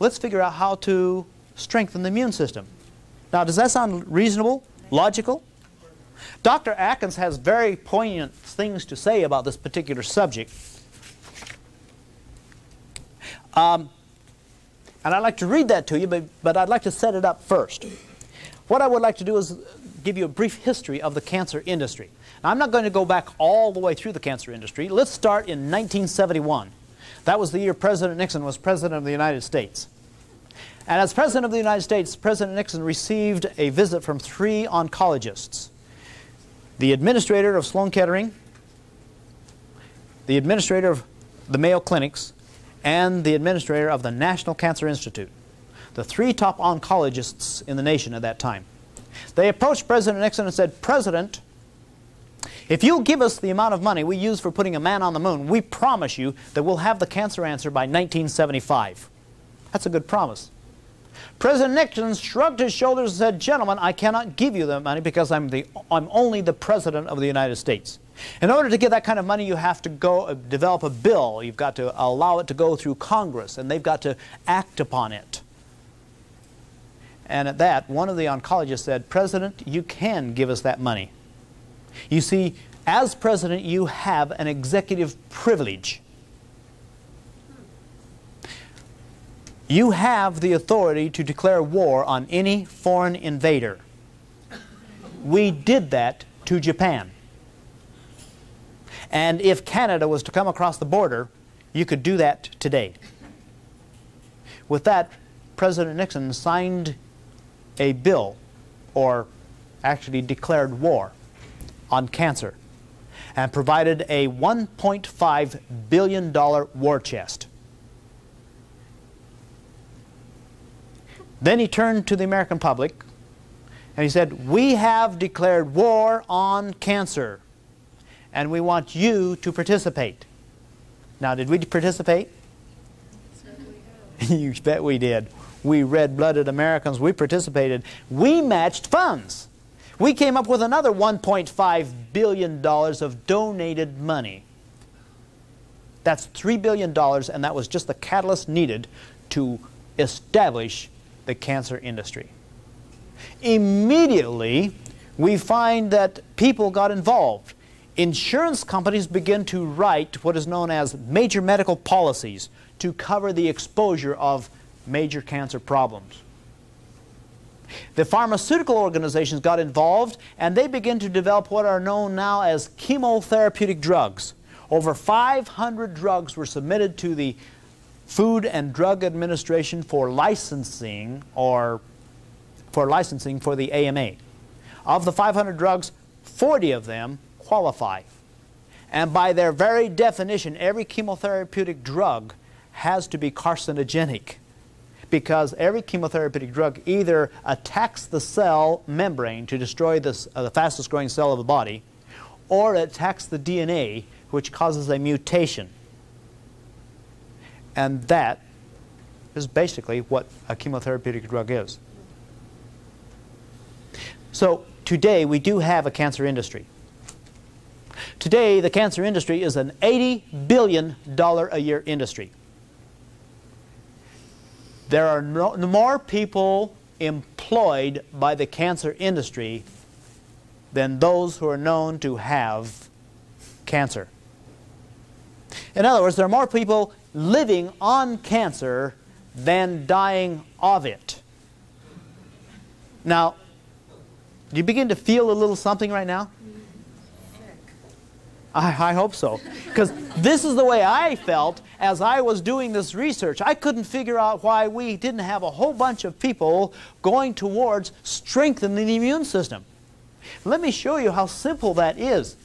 let's figure out how to strengthen the immune system. Now, does that sound reasonable, logical? Dr. Atkins has very poignant things to say about this particular subject. And I'd like to read that to you, but I'd like to set it up first. What I would like to do is give you a brief history of the cancer industry. Now, I'm not going to go back all the way through the cancer industry. Let's start in 1971. That was the year President Nixon was President of the United States. And as President of the United States, President Nixon received a visit from 3 oncologists. The administrator of Sloan Kettering, the administrator of the Mayo Clinics, and the administrator of the National Cancer Institute. The 3 top oncologists in the nation at that time. They approached President Nixon and said, "President, if you'll give us the amount of money we use for putting a man on the moon, we promise you that we'll have the cancer answer by 1975. That's a good promise. President Nixon shrugged his shoulders and said, "Gentlemen, I cannot give you the money because I'm only the President of the United States. In order to get that kind of money, you have to go develop a bill. You've got to allow it to go through Congress, and they've got to act upon it." And at that, one of the oncologists said, "President, you can give us that money. You see, as President, you have an executive privilege. You have the authority to declare war on any foreign invader. We did that to Japan. And if Canada was to come across the border, you could do that today." With that, President Nixon signed a bill, or actually declared war, on cancer. and provided a $1.5 billion war chest. Then he turned to the American public and he said, "We have declared war on cancer, and we want you to participate." Now, did we participate? You bet we did. We red-blooded Americans, we participated. We matched funds. We came up with another $1.5 billion of donated money. That's $3 billion, and that was just the catalyst needed to establish the cancer industry. Immediately, we find that people got involved. Insurance companies begin to write what is known as major medical policies to cover the exposure of major cancer problems. The pharmaceutical organizations got involved, and they began to develop what are known now as chemotherapeutic drugs. Over 500 drugs were submitted to the Food and Drug Administration for licensing, or for the AMA. Of the 500 drugs, 40 of them qualify. And by their very definition, every chemotherapeutic drug has to be carcinogenic, because every chemotherapeutic drug either attacks the cell membrane to destroy the fastest growing cell of the body, or it attacks the DNA, which causes a mutation. And that is basically what a chemotherapeutic drug is. So today we do have a cancer industry. Today the cancer industry is an $80 billion a year industry. There are more people employed by the cancer industry than those who are known to have cancer. In other words, there are more people living on cancer than dying of it. Now, do you begin to feel a little something right now? I hope so, because this is the way I felt as I was doing this research. I couldn't figure out why we didn't have a whole bunch of people going towards strengthening the immune system. Let me show you how simple that is.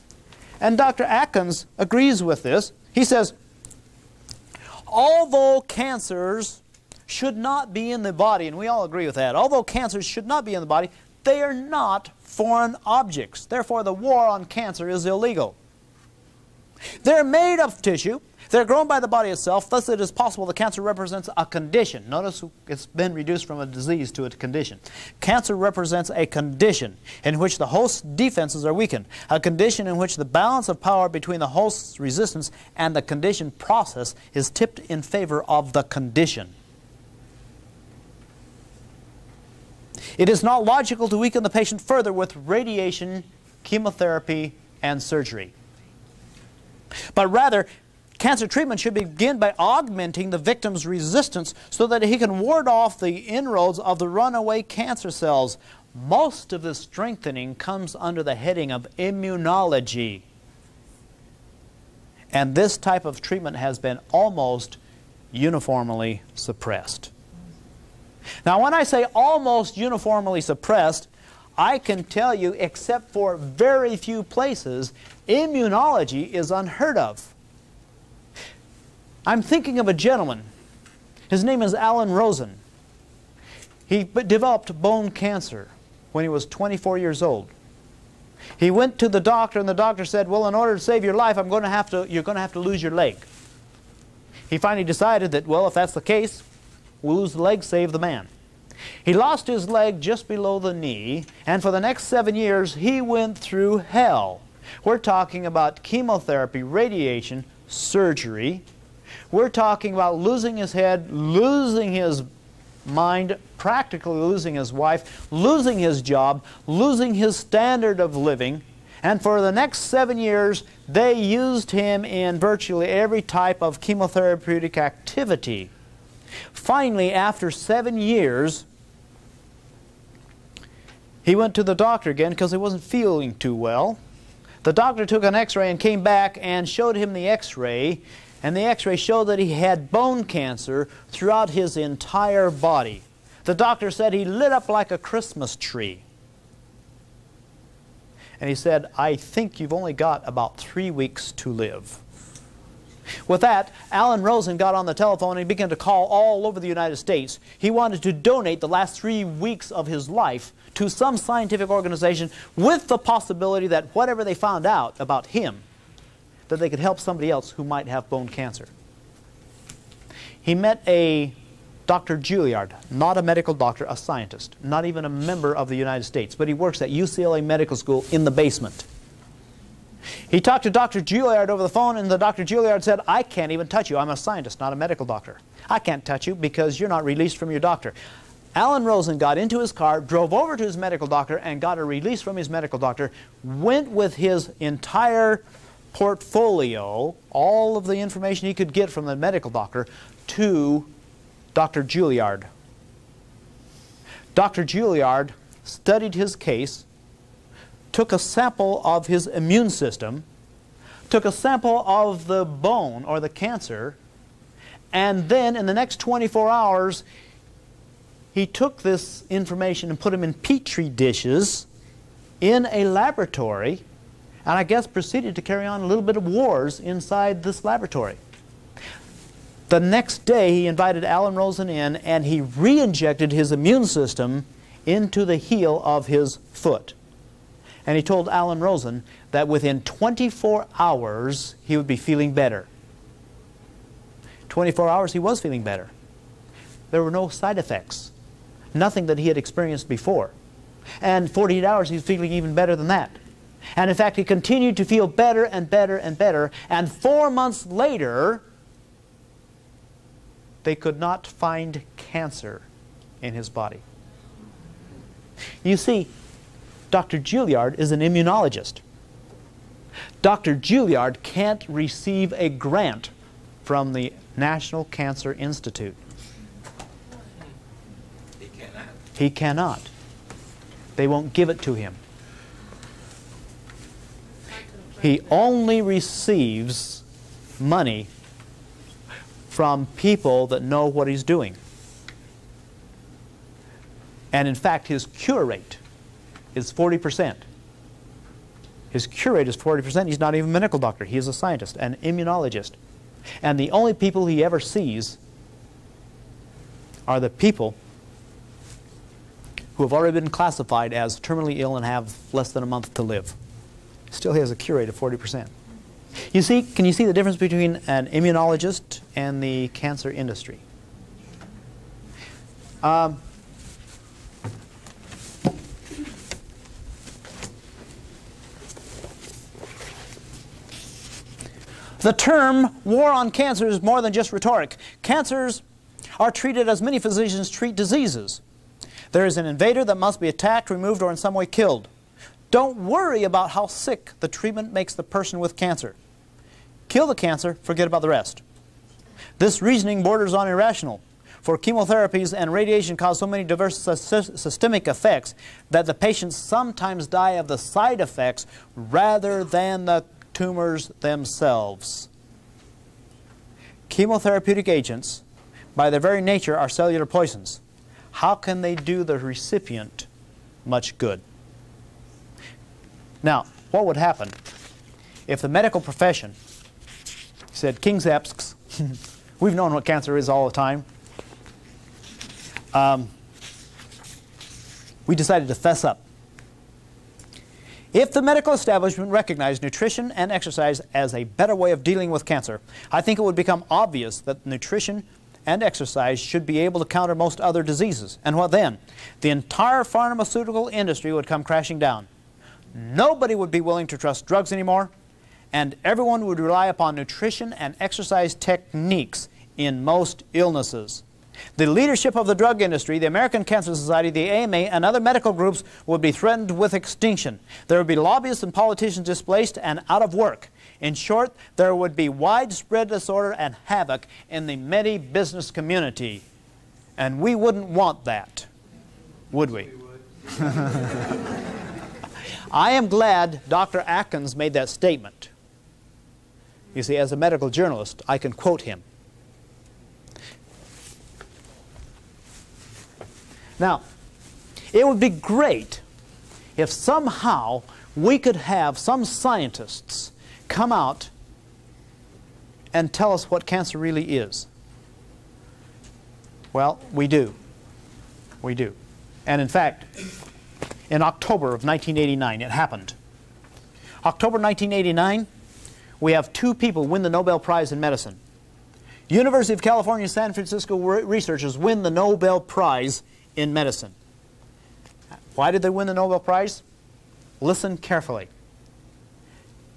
And Dr. Atkins agrees with this. He says, although cancers should not be in the body, and we all agree with that, although cancers should not be in the body, they are not foreign objects. Therefore, the war on cancer is illegal. They're made of tissue. They're grown by the body itself. Thus, it is possible the cancer represents a condition. Notice it's been reduced from a disease to a condition. Cancer represents a condition in which the host's defenses are weakened, a condition in which the balance of power between the host's resistance and the condition process is tipped in favor of the condition. It is not logical to weaken the patient further with radiation, chemotherapy, and surgery. But rather, cancer treatment should begin by augmenting the victim's resistance so that he can ward off the inroads of the runaway cancer cells. Most of this strengthening comes under the heading of immunology. And this type of treatment has been almost uniformly suppressed. Now, when I say almost uniformly suppressed, I can tell you, except for very few places, immunology is unheard of. I'm thinking of a gentleman. His name is Alan Rosen. He developed bone cancer when he was 24 years old. He went to the doctor, and the doctor said, well, in order to save your life, you're going to have to lose your leg. He finally decided that, well, if that's the case, we'll lose the leg, save the man. He lost his leg just below the knee, and for the next 7 years, he went through hell. We're talking about chemotherapy, radiation, surgery. We're talking about losing his head, losing his mind, practically losing his wife, losing his job, losing his standard of living. And for the next 7 years, they used him in virtually every type of chemotherapeutic activity. Finally, after 7 years, he went to the doctor again because he wasn't feeling too well. The doctor took an x-ray and came back and showed him the x-ray, and the x-ray showed that he had bone cancer throughout his entire body. The doctor said he lit up like a Christmas tree. And he said, I think you've only got about 3 weeks to live. With that, Alan Rosen got on the telephone and he began to call all over the United States. He wanted to donate the last 3 weeks of his life to some scientific organization with the possibility that whatever they found out about him, that they could help somebody else who might have bone cancer. He met a Dr. Juilliard, not a medical doctor, a scientist, not even a member of the United States, but he works at UCLA Medical School in the basement. He talked to Dr. Juilliard over the phone, and the Dr. Juilliard said, I can't even touch you. I'm a scientist, not a medical doctor. I can't touch you because you're not released from your doctor. Alan Rosen got into his car, drove over to his medical doctor, and got a release from his medical doctor, went with his entire portfolio, all of the information he could get from the medical doctor, to Dr. Juilliard. Dr. Juilliard studied his case, took a sample of his immune system, took a sample of the bone or the cancer, and then in the next 24 hours he took this information and put them in petri dishes in a laboratory, and I guess proceeded to carry on a little bit of wars inside this laboratory. The next day he invited Alan Rosen in, and he re-injected his immune system into the heel of his foot. And he told Alan Rosen that within 24 hours he would be feeling better. 24 hours he was feeling better. There were no side effects. Nothing that he had experienced before. And 48 hours he's feeling even better than that. And in fact he continued to feel better and better and better. And 4 months later they could not find cancer in his body. You see, Dr. Juilliard is an immunologist. Dr. Juilliard can't receive a grant from the National Cancer Institute. He cannot. He cannot. They won't give it to him. He only receives money from people that know what he's doing. And in fact, his cure rate is 40%. His cure rate is 40%. He's not even a medical doctor. He is a scientist, an immunologist. And the only people he ever sees are the people who have already been classified as terminally ill and have less than a month to live. Still he has a cure rate of 40%. You see, can you see the difference between an immunologist and the cancer industry? The term war on cancer is more than just rhetoric. Cancers are treated as many physicians treat diseases. There is an invader that must be attacked, removed, or in some way killed. Don't worry about how sick the treatment makes the person with cancer. Kill the cancer, forget about the rest. This reasoning borders on irrational, for chemotherapies and radiation cause so many diverse systemic effects that the patients sometimes die of the side effects rather than the tumors themselves. Chemotherapeutic agents, by their very nature, are cellular poisons. How can they do the recipient much good? Now, what would happen if the medical profession said, King's Epsks, we've known what cancer is all the time. We decided to fess up. If the medical establishment recognized nutrition and exercise as a better way of dealing with cancer, I think it would become obvious that nutrition and exercise should be able to counter most other diseases. And what then? The entire pharmaceutical industry would come crashing down. Nobody would be willing to trust drugs anymore, and everyone would rely upon nutrition and exercise techniques in most illnesses. The leadership of the drug industry, the American Cancer Society, the AMA, and other medical groups would be threatened with extinction. There would be lobbyists and politicians displaced and out of work. In short, there would be widespread disorder and havoc in the medi-business community. And we wouldn't want that, would we? I am glad Dr. Atkins made that statement. You see, as a medical journalist, I can quote him. Now, it would be great if somehow we could have some scientists come out and tell us what cancer really is? Well, we do. We do. And in fact, in October of 1989, it happened. October 1989, we have two people win the Nobel Prize in medicine. University of California, San Francisco researchers win the Nobel Prize in medicine. Why did they win the Nobel Prize? Listen carefully.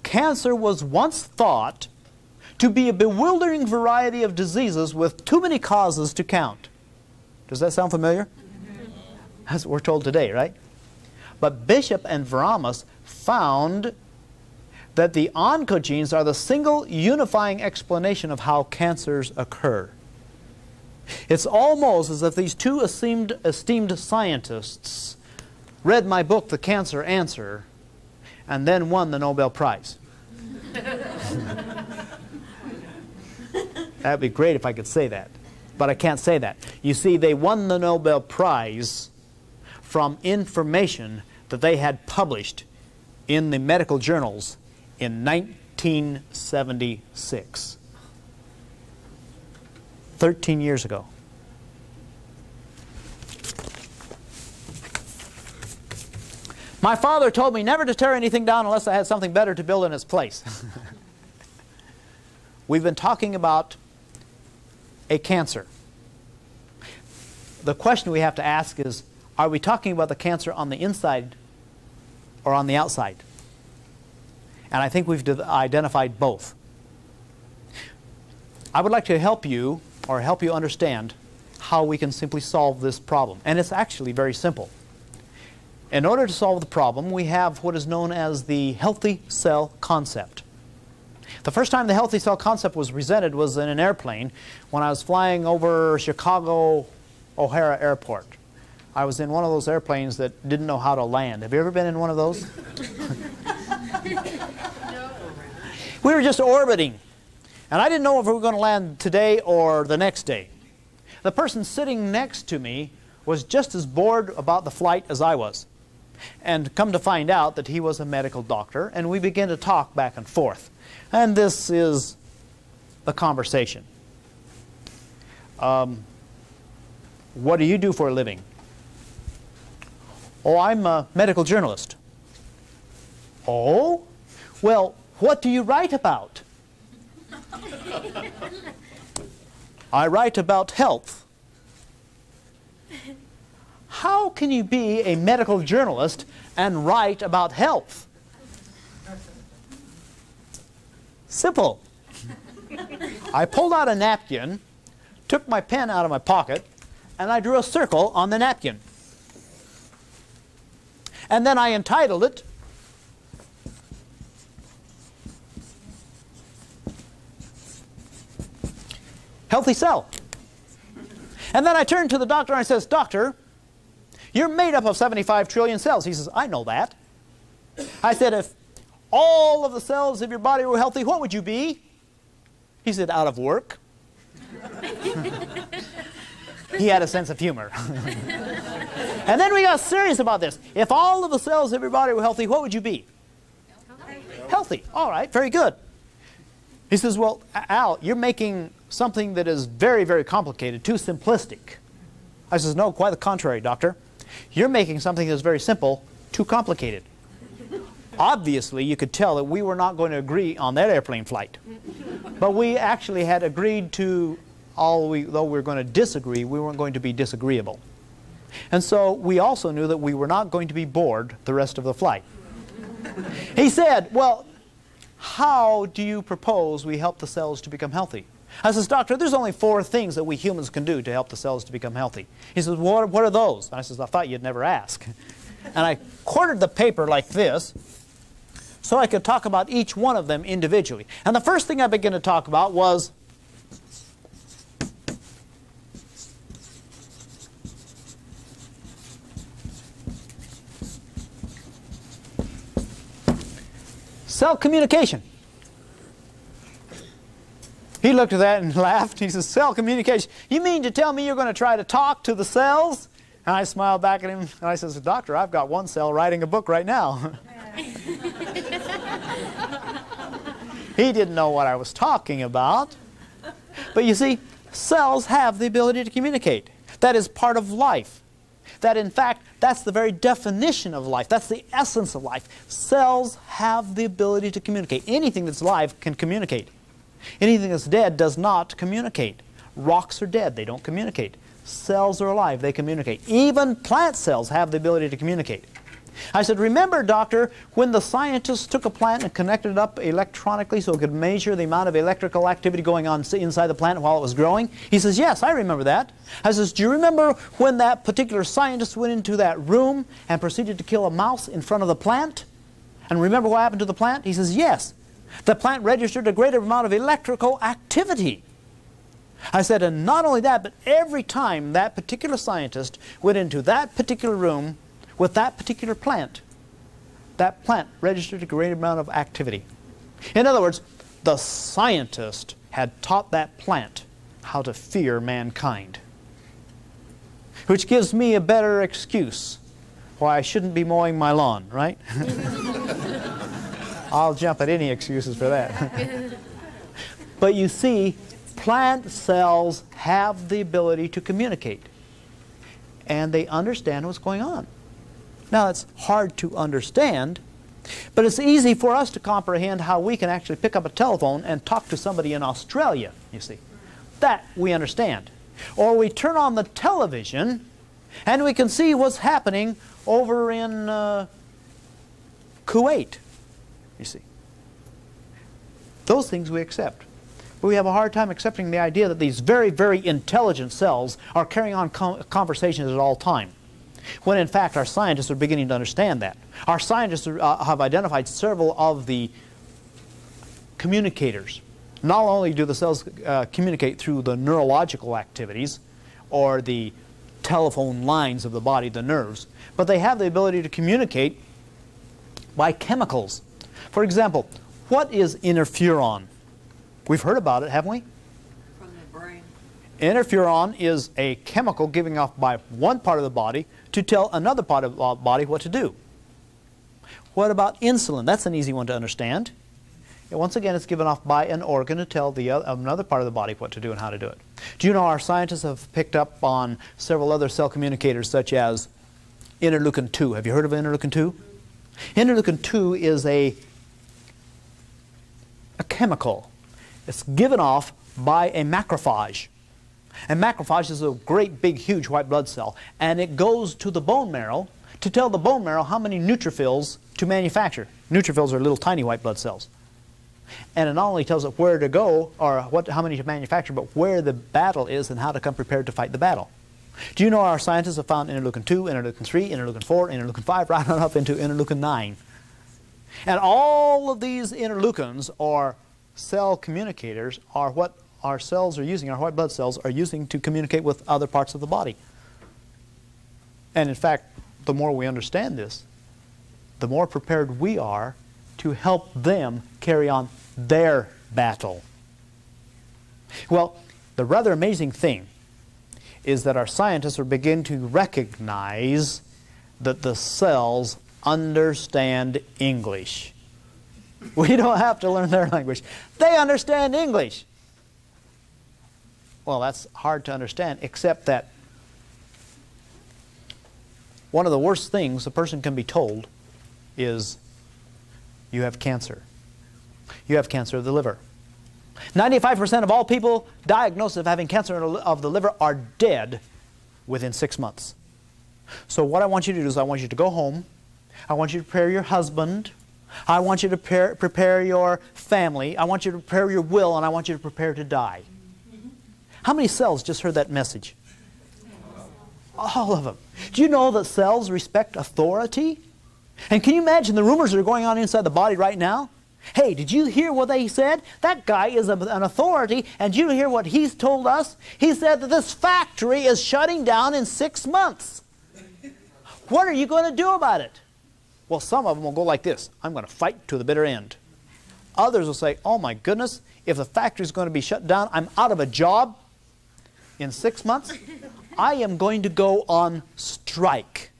Cancer was once thought to be a bewildering variety of diseases with too many causes to count. Does that sound familiar? That's what we're told today, right? But Bishop and Vramas found that the oncogenes are the single unifying explanation of how cancers occur. It's almost as if these two esteemed scientists read my book, The Cancer Answer, and then won the Nobel Prize. That'd be great if I could say that, but I can't say that. You see, they won the Nobel Prize from information that they had published in the medical journals in 1976. 13 years ago. My father told me never to tear anything down unless I had something better to build in its place. We've been talking about a cancer. The question we have to ask is, are we talking about the cancer on the inside or on the outside? And I think we've identified both. I would like to help you, or help you understand, how we can simply solve this problem. And it's actually very simple. In order to solve the problem, we have what is known as the healthy cell concept. The first time the healthy cell concept was presented was in an airplane when I was flying over Chicago O'Hare Airport. I was in one of those airplanes that didn't know how to land. Have you ever been in one of those? We were just orbiting, and I didn't know if we were going to land today or the next day. The person sitting next to me was just as bored about the flight as I was. And come to find out that he was a medical doctor, and we began to talk back and forth. And this is the conversation. What do you do for a living? Oh, I'm a medical journalist. Oh? Well, what do you write about? I write about health. How can you be a medical journalist and write about health? Simple. I pulled out a napkin, took my pen out of my pocket, and I drew a circle on the napkin. And then I entitled it Healthy Cell. And then I turned to the doctor and I says, Doctor, you're made up of 75 trillion cells. He says, I know that. I said, if all of the cells of your body were healthy, what would you be? He said, out of work. He had a sense of humor. And then we got serious about this. If all of the cells of your body were healthy, what would you be? Healthy. All right, very good. He says, well, Al, you're making something that is very, very complicated, too simplistic. I says, no, quite the contrary, doctor. You're making something that's very simple, too complicated. Obviously, you could tell that we were not going to agree on that airplane flight. But we actually had agreed to, though we were going to disagree, we weren't going to be disagreeable. And so we also knew that we were not going to be bored the rest of the flight. He said, well, how do you propose we help the cells to become healthy? I says, Doctor, there's only 4 things that we humans can do to help the cells to become healthy. He says, what are those? And I says, I thought you'd never ask. And I quartered the paper like this so I could talk about each one of them individually. And the first thing I began to talk about was cell communication. He looked at that and laughed. He says, cell communication. You mean to tell me you're going to try to talk to the cells? And I smiled back at him and I says, Doctor, I've got one cell writing a book right now. He didn't know what I was talking about. But you see, cells have the ability to communicate. That is part of life. That in fact, that's the very definition of life. That's the essence of life. Cells have the ability to communicate. Anything that's alive can communicate. Anything that's dead does not communicate. Rocks are dead, they don't communicate. Cells are alive, they communicate. Even plant cells have the ability to communicate. I said, remember, doctor, when the scientists took a plant and connected it up electronically so it could measure the amount of electrical activity going on inside the plant while it was growing? He says, yes, I remember that. I says, do you remember when that particular scientist went into that room and proceeded to kill a mouse in front of the plant? And remember what happened to the plant? He says, yes. The plant registered a greater amount of electrical activity. I said, and not only that, but every time that particular scientist went into that particular room with that particular plant, that plant registered a great amount of activity. In other words, the scientist had taught that plant how to fear mankind. Which gives me a better excuse why I shouldn't be mowing my lawn, right? I'll jump at any excuses for that. But you see, plant cells have the ability to communicate. And they understand what's going on. Now, it's hard to understand, but it's easy for us to comprehend how we can actually pick up a telephone and talk to somebody in Australia, you see. That we understand. Or we turn on the television and we can see what's happening over in Kuwait, you see. Those things we accept. But we have a hard time accepting the idea that these very, very intelligent cells are carrying on conversations at all time. When in fact our scientists are beginning to understand that. Our scientists have identified several of the communicators. Not only do the cells communicate through the neurological activities or the telephone lines of the body, the nerves, but they have the ability to communicate by chemicals. For example, what is interferon? We've heard about it, haven't we? From the brain. Interferon is a chemical given off by one part of the body to tell another part of the body what to do. What about insulin? That's an easy one to understand. And once again, it's given off by an organ to tell another part of the body what to do and how to do it. Do you know our scientists have picked up on several other cell communicators such as interleukin-2. Have you heard of interleukin-2? Interleukin-2 is a chemical. It's given off by a macrophage. And macrophage is a great big huge white blood cell, and it goes to the bone marrow to tell the bone marrow how many neutrophils to manufacture. Neutrophils are little tiny white blood cells. And it not only tells it where to go or how many to manufacture, but where the battle is and how to come prepared to fight the battle. Do you know our scientists have found interleukin-2, interleukin-3, interleukin-4, interleukin-5, right on up into interleukin-9. And all of these interleukins, or cell communicators, are what our cells are using, our white blood cells are using to communicate with other parts of the body. And in fact, the more we understand this, the more prepared we are to help them carry on their battle. Well, the rather amazing thing is that our scientists are beginning to recognize that the cells understand English. We don't have to learn their language. They understand English. Well, that's hard to understand, except that one of the worst things a person can be told is, you have cancer. You have cancer of the liver. 95% of all people diagnosed of having cancer of the liver are dead within 6 months. So what I want you to do is I want you to go home. I want you to prepare your husband. I want you to prepare your family. I want you to prepare your will, and I want you to prepare to die. How many cells just heard that message? All of them. Do you know that cells respect authority? And can you imagine the rumors that are going on inside the body right now? Hey, did you hear what they said? That guy is an authority, and did you hear what he's told us? He said that this factory is shutting down in 6 months. What are you going to do about it? Well, some of them will go like this: I'm going to fight to the bitter end. Others will say, oh my goodness, if the factory is going to be shut down, I'm out of a job in 6 months. I am going to go on strike.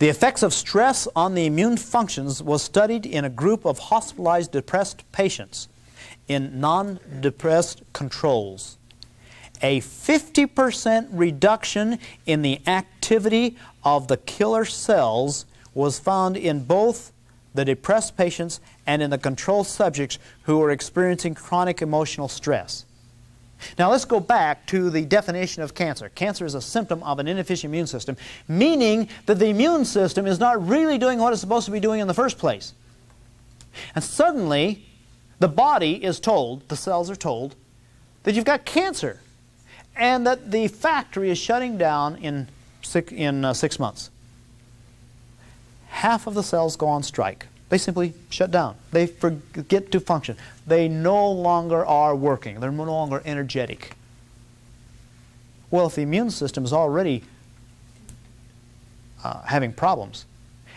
The effects of stress on the immune functions was studied in a group of hospitalized depressed patients in non-depressed controls. A 50% reduction in the activity of the killer cells was found in both the depressed patients and in the control subjects who were experiencing chronic emotional stress. Now let's go back to the definition of cancer. Cancer is a symptom of an inefficient immune system, meaning that the immune system is not really doing what it's supposed to be doing in the first place. And suddenly, the body is told, the cells are told, that you've got cancer and that the factory is shutting down in 6 months. Half of the cells go on strike. They simply shut down. They forget to function. They no longer are working. They're no longer energetic. Well, if the immune system is already having problems,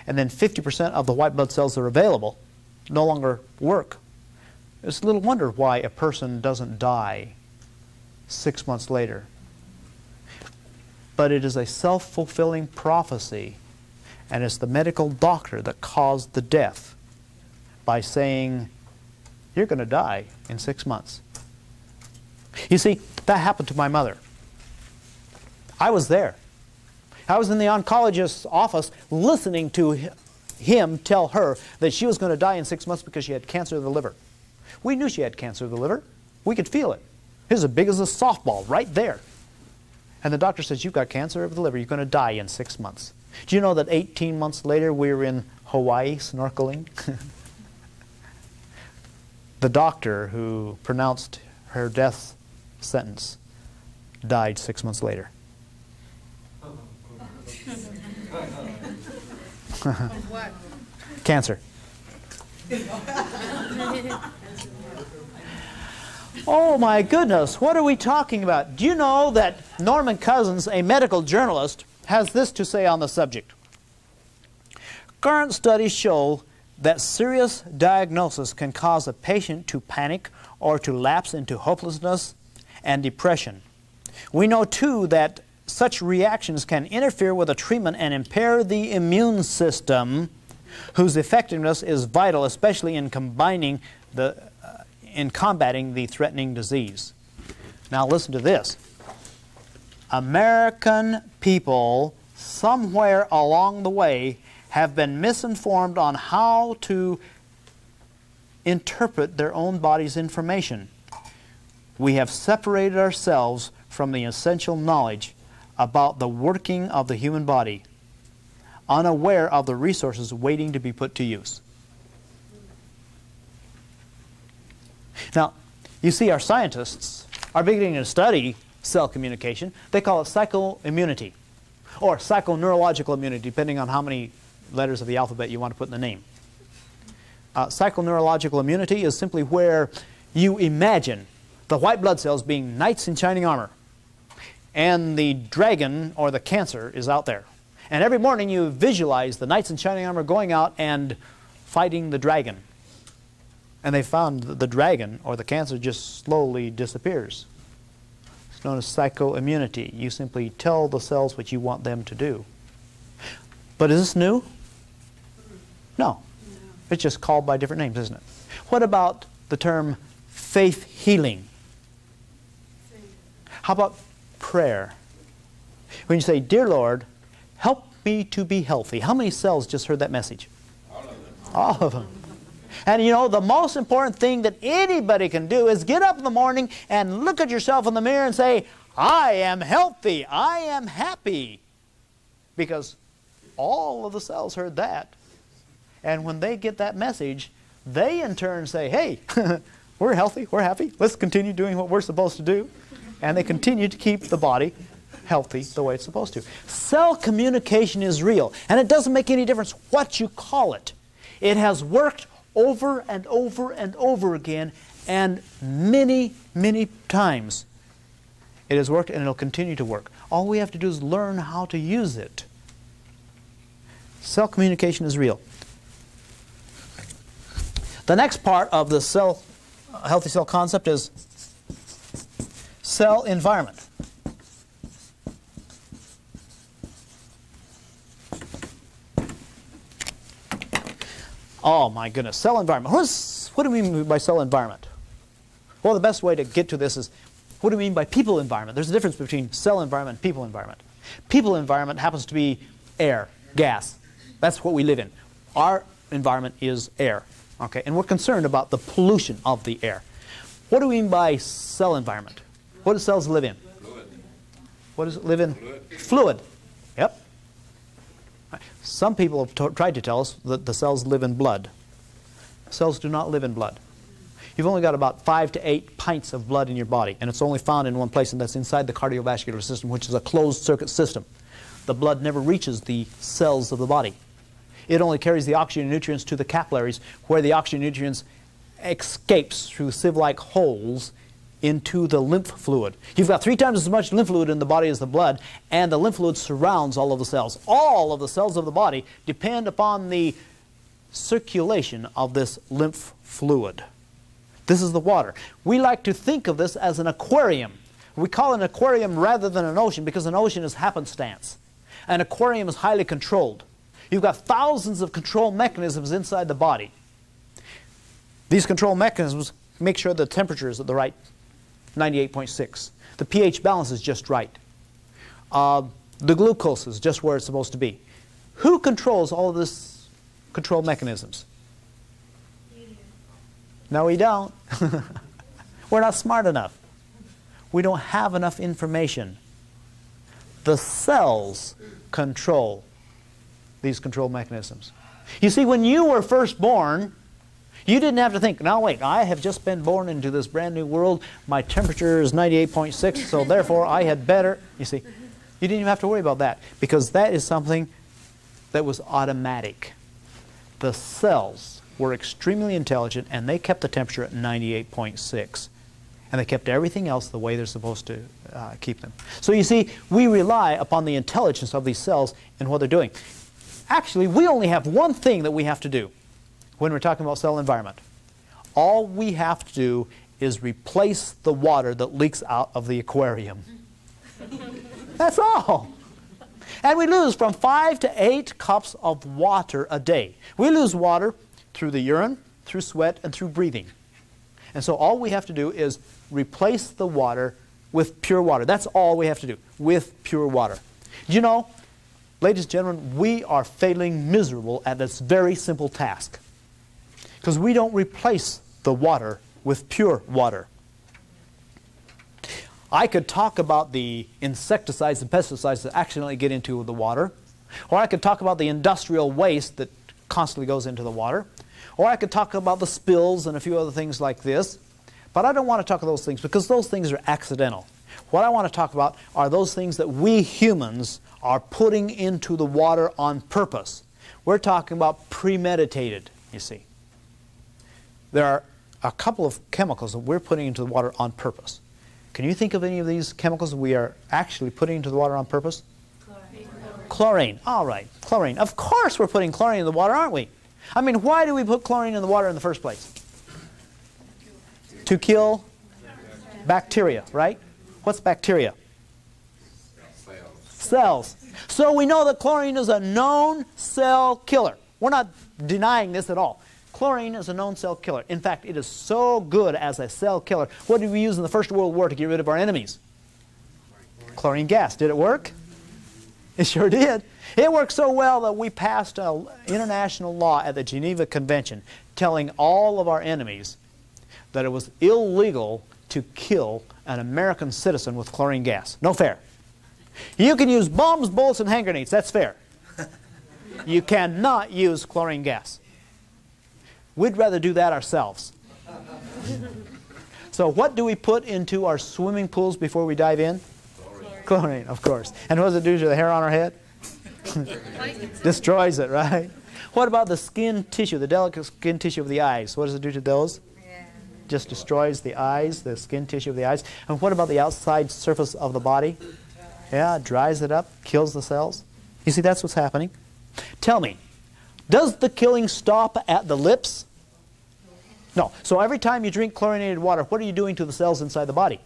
and then 50% of the white blood cells that are available no longer work, it's little wonder why a person doesn't die 6 months later. But it is a self-fulfilling prophecy. And it's the medical doctor that caused the death by saying, you're going to die in 6 months. You see, that happened to my mother. I was there. I was in the oncologist's office listening to him tell her that she was going to die in 6 months because she had cancer of the liver. We knew she had cancer of the liver. We could feel it. It was as big as a softball right there. And the doctor says, you've got cancer of the liver. You're going to die in 6 months. Do you know that 18 months later we were in Hawaii snorkeling? The doctor who pronounced her death sentence died 6 months later. What? Cancer. Oh my goodness, what are we talking about? Do you know that Norman Cousins, a medical journalist, has this to say on the subject? Current studies show that serious diagnosis can cause a patient to panic or to lapse into hopelessness and depression. We know too that such reactions can interfere with the treatment and impair the immune system, whose effectiveness is vital, especially in combating the threatening disease. Now listen to this. American people, somewhere along the way, have been misinformed on how to interpret their own body's information. We have separated ourselves from the essential knowledge about the working of the human body, unaware of the resources waiting to be put to use. Now, you see, our scientists are beginning to study cell communication. They call it psychoimmunity, or psychoneurological immunity, depending on how many letters of the alphabet you want to put in the name. Psychoneurological immunity is simply where you imagine the white blood cells being knights in shining armor, and the dragon, or the cancer, is out there. And every morning you visualize the knights in shining armor going out and fighting the dragon. And they found that the dragon, or the cancer, just slowly disappears. It's known as psychoimmunity. You simply tell the cells what you want them to do. But is this new? No. It's just called by different names, isn't it? What about the term faith healing? How about prayer? When you say, Dear Lord, help me to be healthy. How many cells just heard that message? All of them. All of them. And you know, the most important thing that anybody can do is get up in the morning and look at yourself in the mirror and say, I am healthy, I am happy. Because all of the cells heard that. And when they get that message, they in turn say, hey, we're healthy, we're happy, let's continue doing what we're supposed to do. And they continue to keep the body healthy the way it's supposed to. Cell communication is real, and it doesn't make any difference what you call it. It has worked over and over and over again, and many, many times it has worked, and it'll continue to work. All we have to do is learn how to use it. Cell communication is real. The next part of the healthy cell concept is cell environment. Oh my goodness, cell environment. What do we mean by cell environment? Well, the best way to get to this is, what do we mean by people environment? There's a difference between cell environment and people environment. People environment happens to be air, gas. That's what we live in. Our environment is air, okay? And we're concerned about the pollution of the air. What do we mean by cell environment? What do cells live in? Fluid. What does it live in? Fluid. Fluid. Yep. Some people have tried to tell us that the cells live in blood. Cells do not live in blood. You've only got about 5 to 8 pints of blood in your body, and it's only found in one place, and that's inside the cardiovascular system, which is a closed circuit system. The blood never reaches the cells of the body. It only carries the oxygen and nutrients to the capillaries, where the oxygen and nutrients escapes through sieve-like holes into the lymph fluid. You've got 3 times as much lymph fluid in the body as the blood, and the lymph fluid surrounds all of the cells. All of the cells of the body depend upon the circulation of this lymph fluid. This is the water. We like to think of this as an aquarium. We call it an aquarium rather than an ocean because an ocean is happenstance. An aquarium is highly controlled. You've got thousands of control mechanisms inside the body. These control mechanisms make sure the temperature is at the right 98.6. The pH balance is just right. The glucose is just where it's supposed to be. Who controls all of this control mechanisms? No, we don't. We're not smart enough. We don't have enough information. The cells control these control mechanisms. You see, when you were first born, you didn't have to think, now wait, I have just been born into this brand new world. My temperature is 98.6, so therefore I had better. You see, you didn't even have to worry about that because that is something that was automatic. The cells were extremely intelligent, and they kept the temperature at 98.6. And they kept everything else the way they're supposed to keep them. So you see, we rely upon the intelligence of these cells and what they're doing. Actually, we only have one thing that we have to do when we're talking about cell environment. All we have to do is replace the water that leaks out of the aquarium. That's all. And we lose from 5 to 8 cups of water a day. We lose water through the urine, through sweat, and through breathing. And so all we have to do is replace the water with pure water. That's all we have to do, with pure water. You know, ladies and gentlemen, we are failing miserable at this very simple task because we don't replace the water with pure water. I could talk about the insecticides and pesticides that accidentally get into the water, or I could talk about the industrial waste that constantly goes into the water, or I could talk about the spills and a few other things like this. But I don't want to talk about those things because those things are accidental. What I want to talk about are those things that we humans are putting into the water on purpose. We're talking about premeditated, you see. There are a couple of chemicals that we're putting into the water on purpose. Can you think of any of these chemicals that we are actually putting into the water on purpose? Chlorine. All right, chlorine. Of course we're putting chlorine in the water, aren't we? I mean, why do we put chlorine in the water in the first place? To kill bacteria, right? What's bacteria? Cells. So we know that chlorine is a known cell killer. We're not denying this at all. Chlorine is a known cell killer. In fact, it is so good as a cell killer. What did we use in the First World War to get rid of our enemies? Chlorine gas. Did it work? It sure did. It worked so well that we passed an international law at the Geneva Convention telling all of our enemies that it was illegal to kill an American citizen with chlorine gas. No fair. You can use bombs, bullets, and hand grenades. That's fair. You cannot use chlorine gas. We'd rather do that ourselves. So what do we put into our swimming pools before we dive in? Chlorine, of course. And what does it do to the hair on our head? Destroys it, right? What about the skin tissue, the delicate skin tissue of the eyes? What does it do to those? Just destroys the eyes, the skin tissue of the eyes. And what about the outside surface of the body? Yeah, it dries it up, kills the cells. You see, that's what's happening. Tell me, does the killing stop at the lips? No. So every time you drink chlorinated water, what are you doing to the cells inside the body?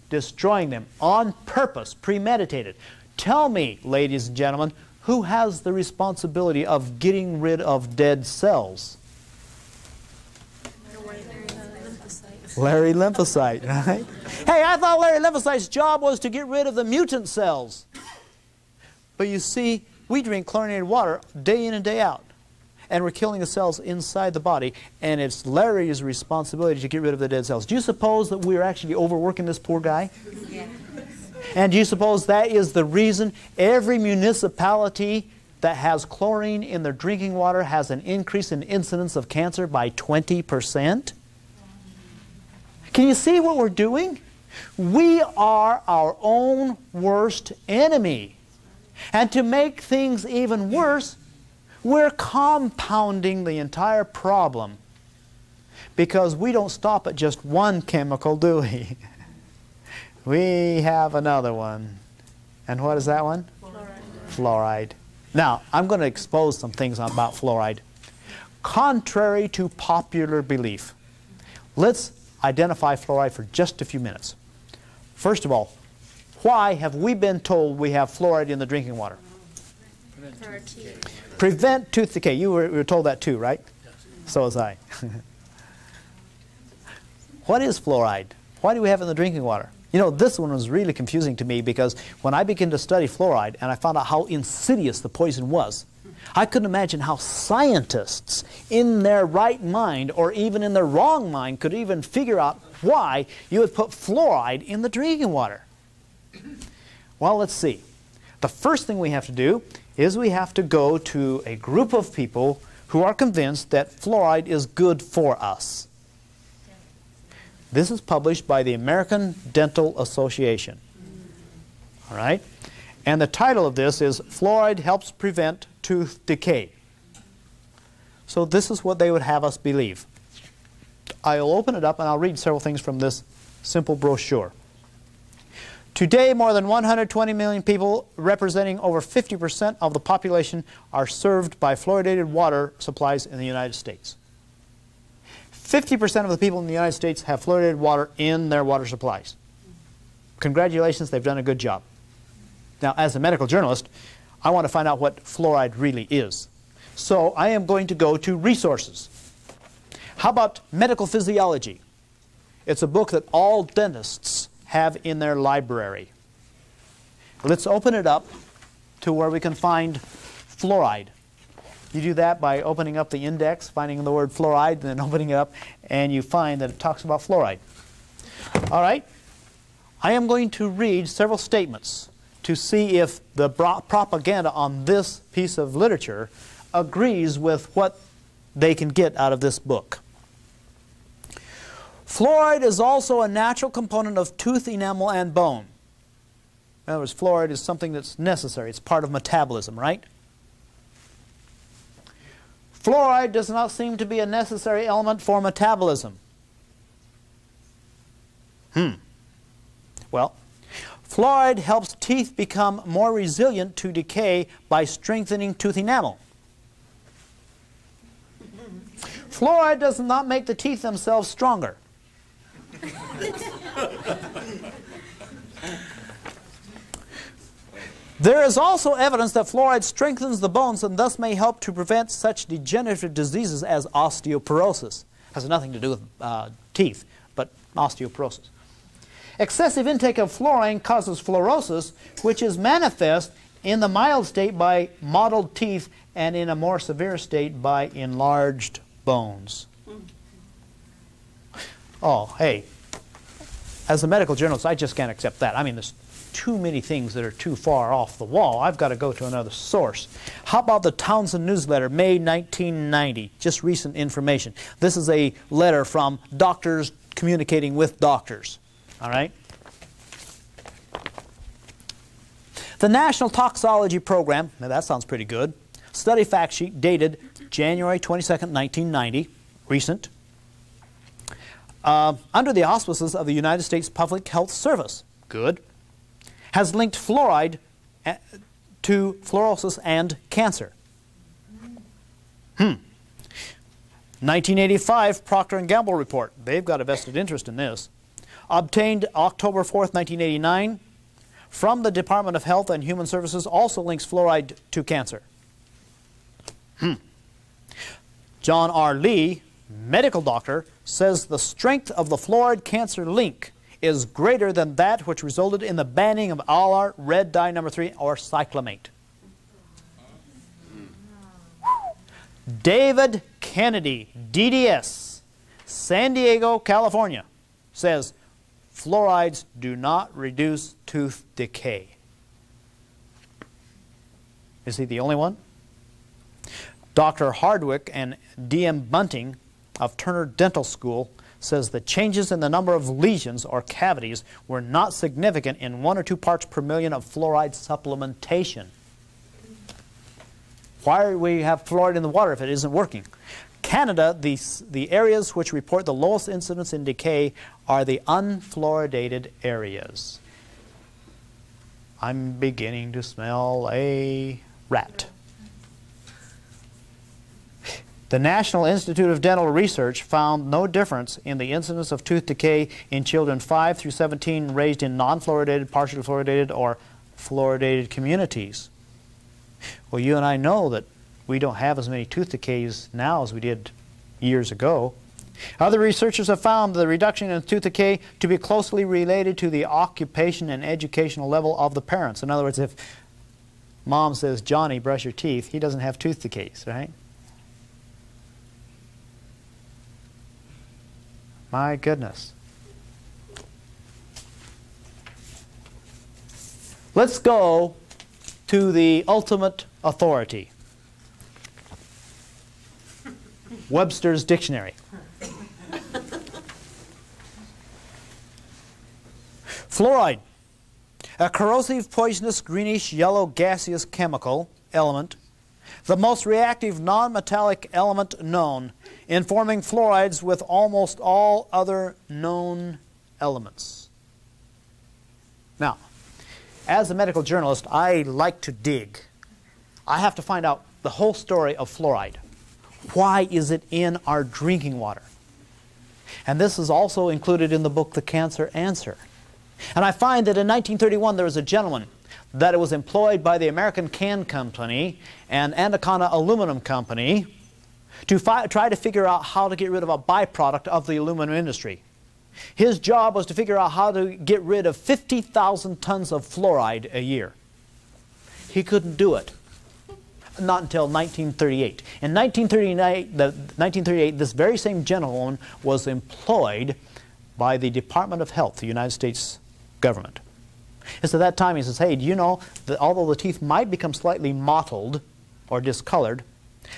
Destroying them on purpose, premeditated. Tell me, ladies and gentlemen, Who has the responsibility of getting rid of dead cells? Larry Lymphocyte, right? Hey, I thought Larry Lymphocyte's job was to get rid of the mutant cells. But you see, we drink chlorinated water day in and day out. And we're killing the cells inside the body. And it's Larry's responsibility to get rid of the dead cells. Do you suppose that we're actually overworking this poor guy? Yeah. And do you suppose that is the reason every municipality that has chlorine in their drinking water has an increase in incidence of cancer by 20%? Can you see what we're doing? We are our own worst enemy. And to make things even worse, we're compounding the entire problem because we don't stop at just one chemical, do we? We have another one. And what is that one? Fluoride. Now, I'm going to expose some things about fluoride. Contrary to popular belief, let's identify fluoride for just a few minutes. First of all, why have we been told we have fluoride in the drinking water? For our teeth. Prevent tooth decay. You were told that too, right? So was I. What is fluoride? Why do we have it in the drinking water? You know, this one was really confusing to me because when I began to study fluoride and I found out how insidious the poison was, I couldn't imagine how scientists in their right mind or even in their wrong mind could even figure out why you would put fluoride in the drinking water. Well, let's see. The first thing we have to do is we have to go to a group of people who are convinced that fluoride is good for us. This is published by the American Dental Association. All right? And the title of this is Fluoride Helps Prevent Tooth Decay. So this is what they would have us believe. I'll open it up and I'll read several things from this simple brochure. Today, more than 120 million people, representing over 50% of the population, are served by fluoridated water supplies in the United States. 50% of the people in the United States have fluoridated water in their water supplies. Congratulations, they've done a good job. Now, as a medical journalist, I want to find out what fluoride really is. So I am going to go to resources. How about medical physiology? It's a book that all dentists have in their library. Let's open it up to where we can find fluoride. You do that by opening up the index, finding the word fluoride, and then opening it up, and you find that it talks about fluoride. All right? I am going to read several statements to see if the propaganda on this piece of literature agrees with what they can get out of this book. Fluoride is also a natural component of tooth enamel and bone. In other words, fluoride is something that's necessary. It's part of metabolism, right? Fluoride does not seem to be a necessary element for metabolism. Well, fluoride helps teeth become more resilient to decay by strengthening tooth enamel. Fluoride does not make the teeth themselves stronger. There is also evidence that fluoride strengthens the bones and thus may help to prevent such degenerative diseases as osteoporosis. Has nothing to do with teeth, but osteoporosis. Excessive intake of fluorine causes fluorosis, which is manifest in the mild state by mottled teeth and in a more severe state by enlarged bones. Oh, hey, as a medical journalist, I just can't accept that. I mean, there's too many things that are too far off the wall. I've got to go to another source. How about the Townsend newsletter, May 1990? Just recent information. This is a letter from doctors communicating with doctors. All right? The National Toxicology Program, now that sounds pretty good. Study fact sheet dated January 22nd, 1990, recent. Under the auspices of the United States Public Health Service, good, has linked fluoride to fluorosis and cancer. 1985 Procter & Gamble report. They've got a vested interest in this. Obtained October 4th, 1989. from the Department of Health and Human Services also links fluoride to cancer. John R. Lee, medical doctor, says the strength of the fluoride cancer link is greater than that which resulted in the banning of all red dye number 3, or cyclamate. David Kennedy, DDS, San Diego, California, says fluorides do not reduce tooth decay. Is he the only one? Dr. Hardwick and D.M. Bunting of Turner Dental School says the changes in the number of lesions or cavities were not significant in 1 or 2 parts per million of fluoride supplementation. Why do we have fluoride in the water if it isn't working? Canada, the areas which report the lowest incidence in decay are the unfluoridated areas. I'm beginning to smell a rat. The National Institute of Dental Research found no difference in the incidence of tooth decay in children 5 through 17 raised in non-fluoridated, partially fluoridated, or fluoridated communities. Well, you and I know that we don't have as many tooth decays now as we did years ago. Other researchers have found the reduction in tooth decay to be closely related to the occupation and educational level of the parents. In other words, if mom says, "Johnny, brush your teeth," he doesn't have tooth decays, right? My goodness. Let's go to the ultimate authority, Webster's Dictionary. Fluoride, a corrosive, poisonous, greenish, yellow, gaseous chemical element, the most reactive non-metallic element known, in forming fluorides with almost all other known elements. Now, as a medical journalist, I like to dig. I have to find out the whole story of fluoride. Why is it in our drinking water? And this is also included in the book, The Cancer Answer. And I find that in 1931 there was a gentleman that was employed by the American Can Company and Anaconda Aluminum Company to try to figure out how to get rid of a byproduct of the aluminum industry. His job was to figure out how to get rid of 50,000 tons of fluoride a year. He couldn't do it. Not until 1938. In 1938, this very same gentleman was employed by the Department of Health, the United States government. And so at that time he says, hey, do you know that although the teeth might become slightly mottled or discolored,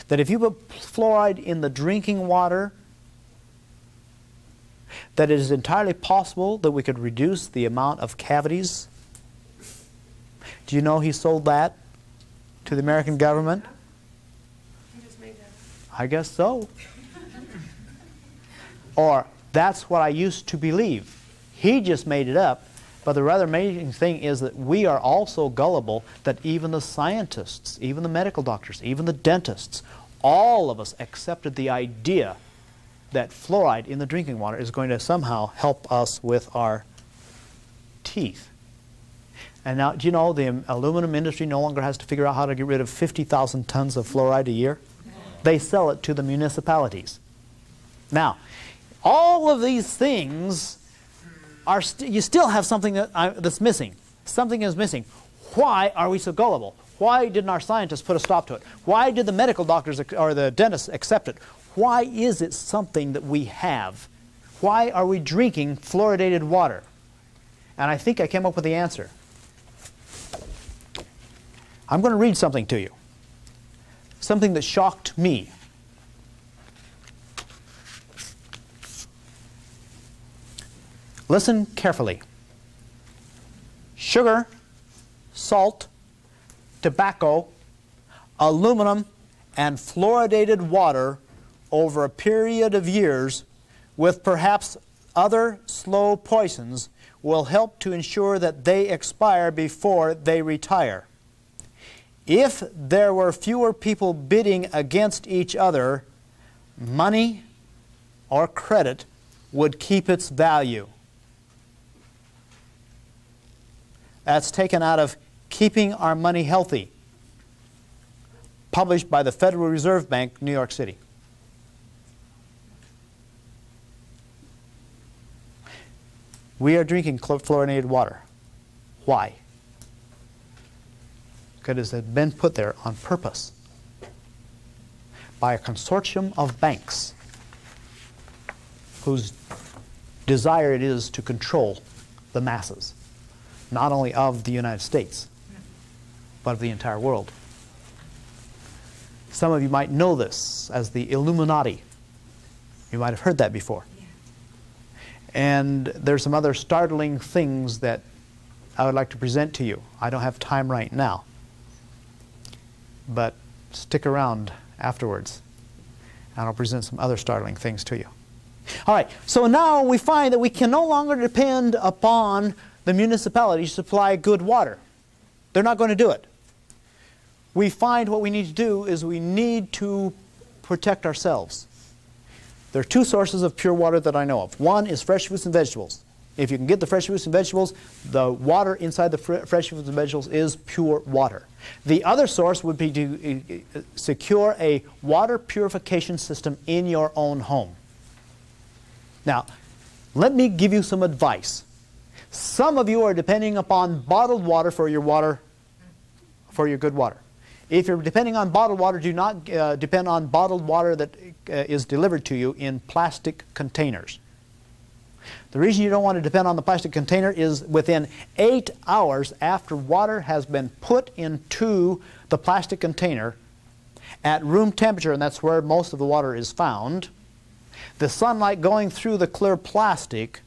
that if you put fluoride in the drinking water, that it is entirely possible that we could reduce the amount of cavities? Do you know he sold that to the American government? You just made that. I guess so. Or, that's what I used to believe. He just made it up. But the rather amazing thing is that we are all so gullible that even the scientists, even the medical doctors, even the dentists, all of us accepted the idea that fluoride in the drinking water is going to somehow help us with our teeth. And now, do you know the aluminum industry no longer has to figure out how to get rid of 50,000 tons of fluoride a year? They sell it to the municipalities. Now, all of these things are you still have something that's missing. Something is missing. Why are we so gullible? Why didn't our scientists put a stop to it? Why did the medical doctors or the dentists accept it? Why is it something that we have? Why are we drinking fluoridated water? And I think I came up with the answer. I'm going to read something to you. Something that shocked me. Listen carefully. Sugar, salt, tobacco, aluminum, and fluoridated water over a period of years with perhaps other slow poisons will help to ensure that they expire before they retire. If there were fewer people bidding against each other, money or credit would keep its value. That's taken out of Keeping Our Money Healthy, published by the Federal Reserve Bank, New York City. We are drinking fluorinated water. Why? Because it has been put there on purpose by a consortium of banks whose desire it is to control the masses, not only of the United States, but of the entire world. Some of you might know this as the Illuminati. You might have heard that before. And there's some other startling things that I would like to present to you. I don't have time right now, but stick around afterwards and I'll present some other startling things to you. All right, so now we find that we can no longer depend upon the municipality to supply good water. They're not going to do it. We find what we need to do is we need to protect ourselves. There are two sources of pure water that I know of. One is fresh fruits and vegetables. If you can get the fresh fruits and vegetables, the water inside the fresh fruits and vegetables is pure water. The other source would be to secure a water purification system in your own home. Now, let me give you some advice. Some of you are depending upon bottled water for your good water. If you're depending on bottled water, do not depend on bottled water that is delivered to you in plastic containers. The reason you don't want to depend on the plastic container is within 8 hours after water has been put into the plastic container at room temperature, and that's where most of the water is found, the sunlight going through the clear plastic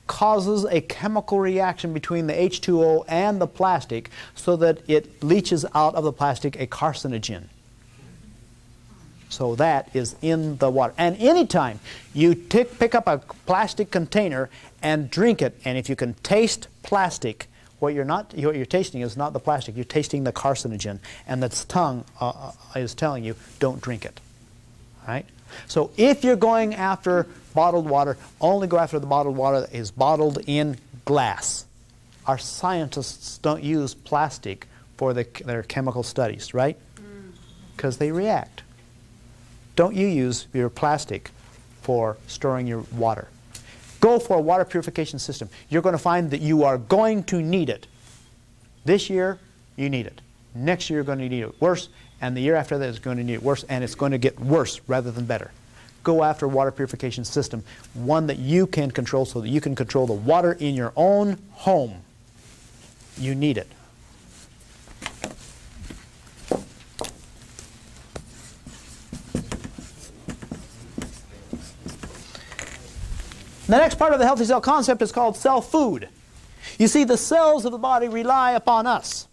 causes a chemical reaction between the H2O and the plastic so that it leaches out of the plastic a carcinogen. So that is in the water. And anytime you pick up a plastic container and drink it, and if you can taste plastic, what you're tasting is not the plastic, you're tasting the carcinogen, and the tongue is telling you, don't drink it. All right? So if you're going after bottled water, only go after the bottled water that is bottled in glass. Our scientists don't use plastic for their chemical studies, right? Because they react. Don't you use your plastic for storing your water. Go for a water purification system. You're going to find that you are going to need it. This year, you need it. Next year, you're going to need it worse. And the year after that is going to need it worse, and it's going to get worse rather than better. Go after a water purification system, one that you can control so that you can control the water in your own home. You need it. The next part of the healthy cell concept is called cell food. You see, the cells of the body rely upon us.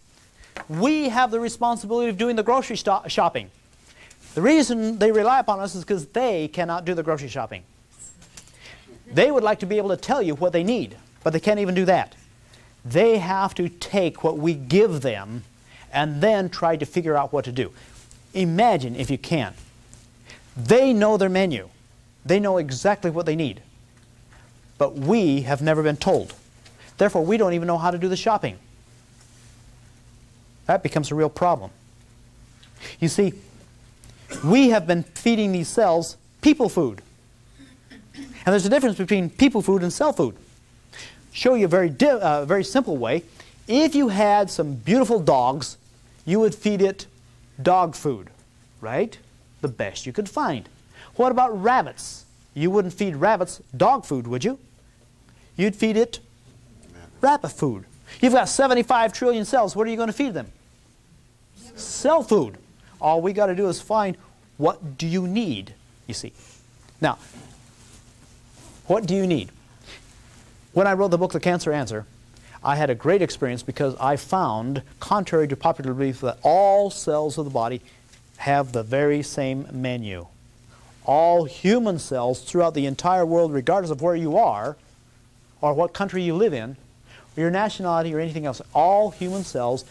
We have the responsibility of doing the grocery shopping. The reason they rely upon us is because they cannot do the grocery shopping. They would like to be able to tell you what they need, but they can't even do that. They have to take what we give them and then try to figure out what to do. Imagine, if you can, they know their menu. They know exactly what they need. But we have never been told. Therefore, we don't even know how to do the shopping. That becomes a real problem. You see, we have been feeding these cells people food. And there's a difference between people food and cell food. Show you a very simple way. If you had some beautiful dogs, you would feed it dog food, right? The best you could find. What about rabbits? You wouldn't feed rabbits dog food, would you? You'd feed it rabbit food. You've got 75 trillion cells. What are you going to feed them? Cell food. All we got to do is find what do you need, you see. Now, what do you need? When I wrote the book, The Cancer Answer, I had a great experience because I found, contrary to popular belief, that all cells of the body have the very same menu. All human cells throughout the entire world, regardless of where you are, or what country you live in, or your nationality or anything else, all human cells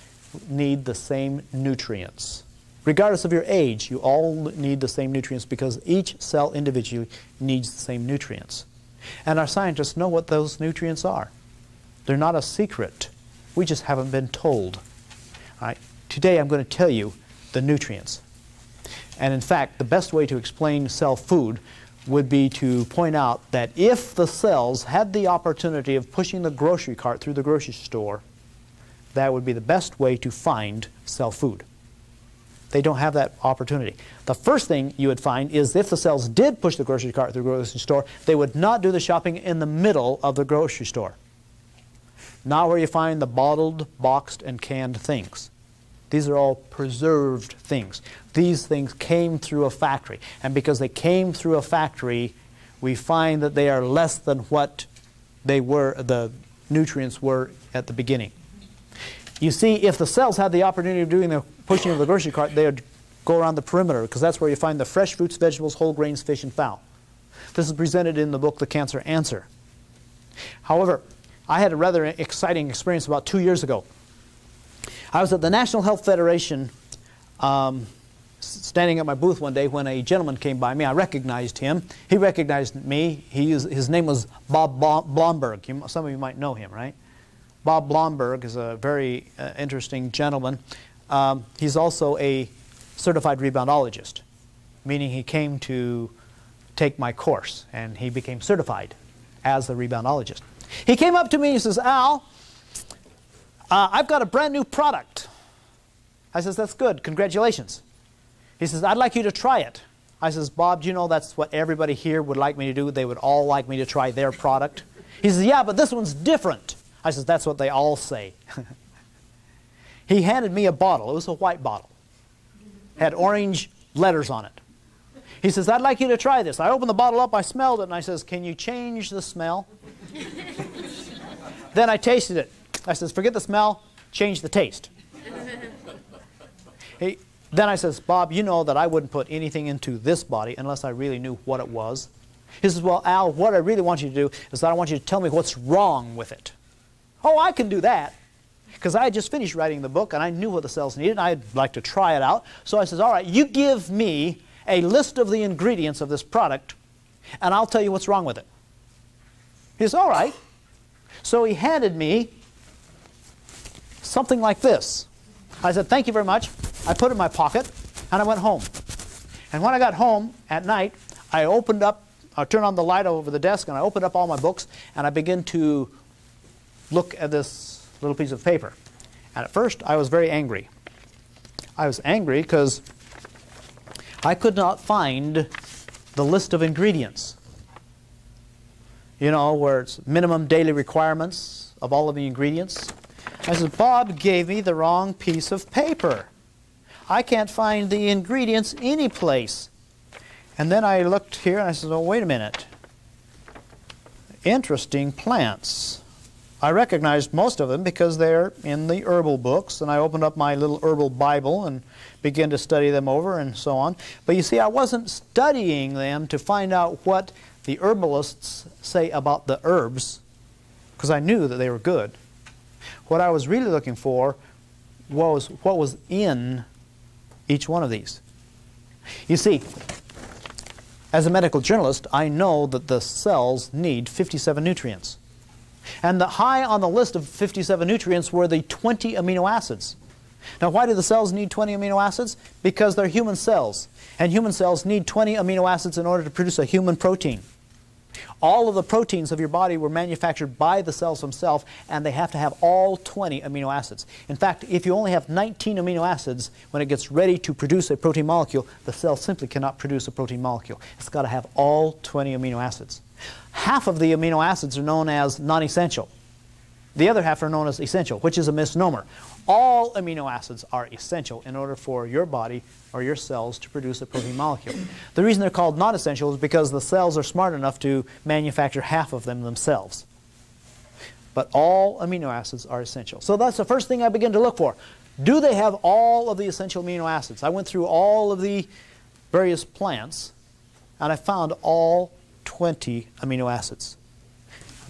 need the same nutrients. Regardless of your age, you all need the same nutrients because each cell individually needs the same nutrients. And our scientists know what those nutrients are. They're not a secret. We just haven't been told. All right. Today I'm going to tell you the nutrients. And in fact, the best way to explain cell food would be to point out that if the cells had the opportunity of pushing the grocery cart through the grocery store, that would be the best way to find cell food. They don't have that opportunity. The first thing you would find is if the cells did push the grocery cart through the grocery store, they would not do the shopping in the middle of the grocery store. Not where you find the bottled, boxed, and canned things. These are all preserved things. These things came through a factory. And because they came through a factory, we find that they are less than what they were, the nutrients were at the beginning. You see, if the cells had the opportunity of doing the pushing of the grocery cart, they would go around the perimeter, because that's where you find the fresh fruits, vegetables, whole grains, fish, and fowl. This is presented in the book, The Cancer Answer. However, I had a rather exciting experience about 2 years ago. I was at the National Health Federation standing at my booth one day when a gentleman came by me. I recognized him. He recognized me. His name was Bob Blomberg. Some of you might know him, right? Bob Blomberg is a very interesting gentleman. He's also a certified reboundologist, meaning he came to take my course, and he became certified as a reboundologist. He came up to me and he says, "Al, I've got a brand new product." I says, "That's good. Congratulations." He says, "I'd like you to try it." I says, "Bob, do you know that's what everybody here would like me to do? They would all like me to try their product." He says, "Yeah, but this one's different." I says, "That's what they all say." He handed me a bottle. It was a white bottle. Had orange letters on it. He says, "I'd like you to try this." I opened the bottle up, I smelled it, and I says, "Can you change the smell?" Then I tasted it. I says, "Forget the smell, change the taste." Then I says, "Bob, you know that I wouldn't put anything into this body unless I really knew what it was." He says, "Well, Al, what I really want you to do is that I want you to tell me what's wrong with it." "Oh, I can do that." Because I had just finished writing the book and I knew what the cells needed and I'd like to try it out. So I says, "All right, you give me a list of the ingredients of this product and I'll tell you what's wrong with it." He says, "All right." So he handed me something like this. I said, "Thank you very much." I put it in my pocket and I went home. And when I got home at night, I turned on the light over the desk and I opened up all my books and I began to look at this little piece of paper. And at first I was very angry. I was angry because I could not find the list of ingredients. You know, where it's minimum daily requirements of all of the ingredients. I said, "Bob gave me the wrong piece of paper. I can't find the ingredients anyplace." And then I looked here and I said, "Oh, wait a minute. Interesting plants." I recognized most of them because they're in the herbal books, and I opened up my little herbal Bible and began to study them over and so on. But you see, I wasn't studying them to find out what the herbalists say about the herbs, because I knew that they were good. What I was really looking for was what was in each one of these. You see, as a medical journalist, I know that the cells need 57 nutrients. And the high on the list of 57 nutrients were the 20 amino acids. Now, why do the cells need 20 amino acids? Because they're human cells. And human cells need 20 amino acids in order to produce a human protein. All of the proteins of your body were manufactured by the cells themselves, and they have to have all 20 amino acids. In fact, if you only have 19 amino acids, when it gets ready to produce a protein molecule, the cell simply cannot produce a protein molecule. It's got to have all 20 amino acids. Half of the amino acids are known as non-essential. The other half are known as essential, which is a misnomer. All amino acids are essential in order for your body or your cells to produce a protein molecule. The reason they're called non-essential is because the cells are smart enough to manufacture half of them themselves. But all amino acids are essential. So that's the first thing I begin to look for. Do they have all of the essential amino acids? I went through all of the various plants, and I found all 20 amino acids.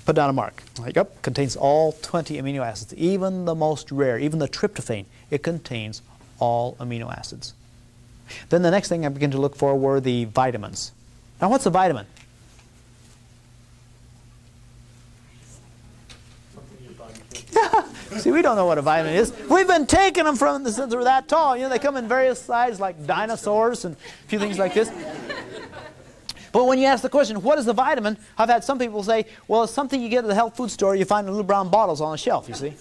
Put down a mark. Like, yep, contains all 20 amino acids. Even the most rare, even the tryptophan, it contains all amino acids. Then the next thing I began to look for were the vitamins. Now, what's a vitamin? See, We don't know what a vitamin is. We've been taking them from since they're that tall. You know, they come in various sizes like dinosaurs and a few things like this. But when you ask the question, what is a vitamin? I've had some people say, well, it's something you get at the health food store. You find in little brown bottles on a shelf, you see.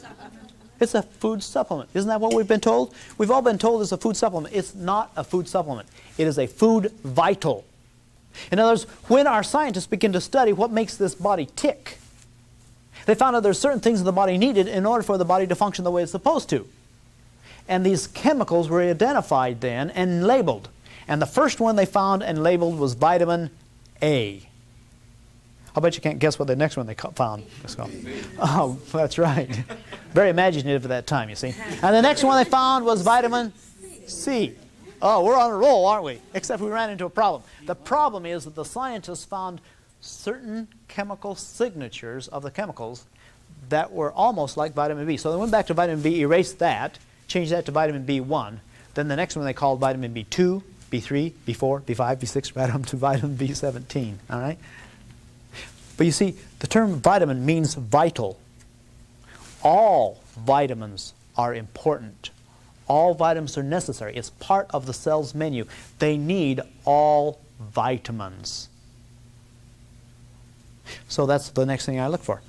It's a food supplement. Isn't that what we've been told? We've all been told it's a food supplement. It's not a food supplement. It is a food vital. In other words, when our scientists begin to study what makes this body tick, they found out there's certain things in the body needed in order for the body to function the way it's supposed to. And these chemicals were identified then and labeled. And the first one they found and labeled was vitamin A. I'll bet you can't guess what the next one they found was called. Oh, that's right. Very imaginative at that time, you see. And the next one they found was vitamin C. Oh, we're on a roll, aren't we? Except we ran into a problem. The problem is that the scientists found certain chemical signatures of the chemicals that were almost like vitamin B. So they went back to vitamin B, erased that, changed that to vitamin B1. Then the next one they called vitamin B2, B3, B4, B5, B6, right on to vitamin B17. All right? But you see, the term vitamin means vital. All vitamins are important. All vitamins are necessary. It's part of the cell's menu. They need all vitamins. So that's the next thing I look for.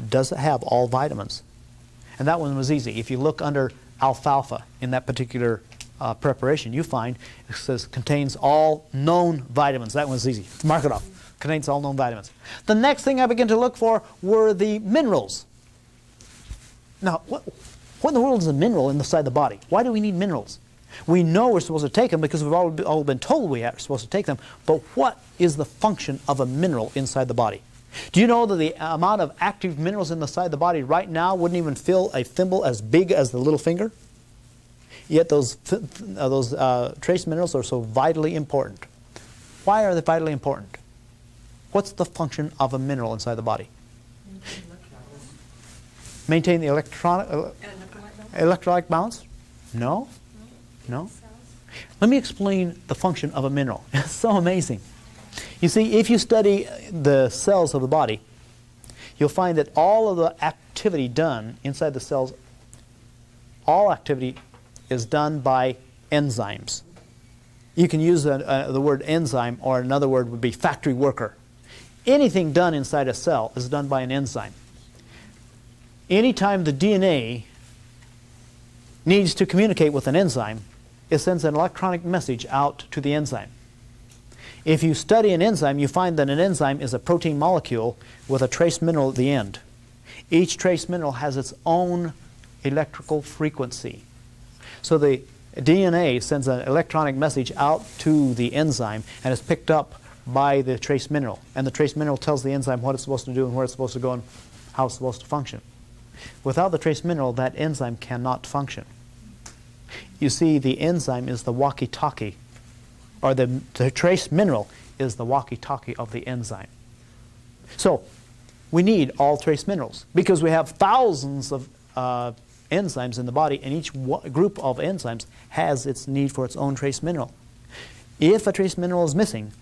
Does it have all vitamins? And that one was easy. If you look under alfalfa in that particular preparation, you find it says contains all known vitamins. That one's easy. Mark it off. Contains all known vitamins. The next thing I began to look for were the minerals. Now, what in the world is a mineral inside the body? Why do we need minerals? We know we're supposed to take them because we've all been told we are supposed to take them, but what is the function of a mineral inside the body? Do you know that the amount of active minerals inside the body right now wouldn't even fill a thimble as big as the little finger? Yet those trace minerals are so vitally important. Why are they vitally important? What's the function of a mineral inside the body? Maintain the electrolyte balance? No. No. Let me explain the function of a mineral. It's so amazing. You see, if you study the cells of the body, you'll find that all of the activity done inside the cells, all activity is done by enzymes. You can use the word enzyme, or another word would be factory worker. Anything done inside a cell is done by an enzyme. Anytime the DNA needs to communicate with an enzyme, it sends an electronic message out to the enzyme. If you study an enzyme, you find that an enzyme is a protein molecule with a trace mineral at the end. Each trace mineral has its own electrical frequency. So the DNA sends an electronic message out to the enzyme and is picked up by the trace mineral. And the trace mineral tells the enzyme what it's supposed to do and where it's supposed to go and how it's supposed to function. Without the trace mineral, that enzyme cannot function. You see, the enzyme is the walkie-talkie, or the trace mineral is the walkie-talkie of the enzyme. So we need all trace minerals because we have thousands of enzymes in the body, and each group of enzymes has its need for its own trace mineral. If a trace mineral is missing,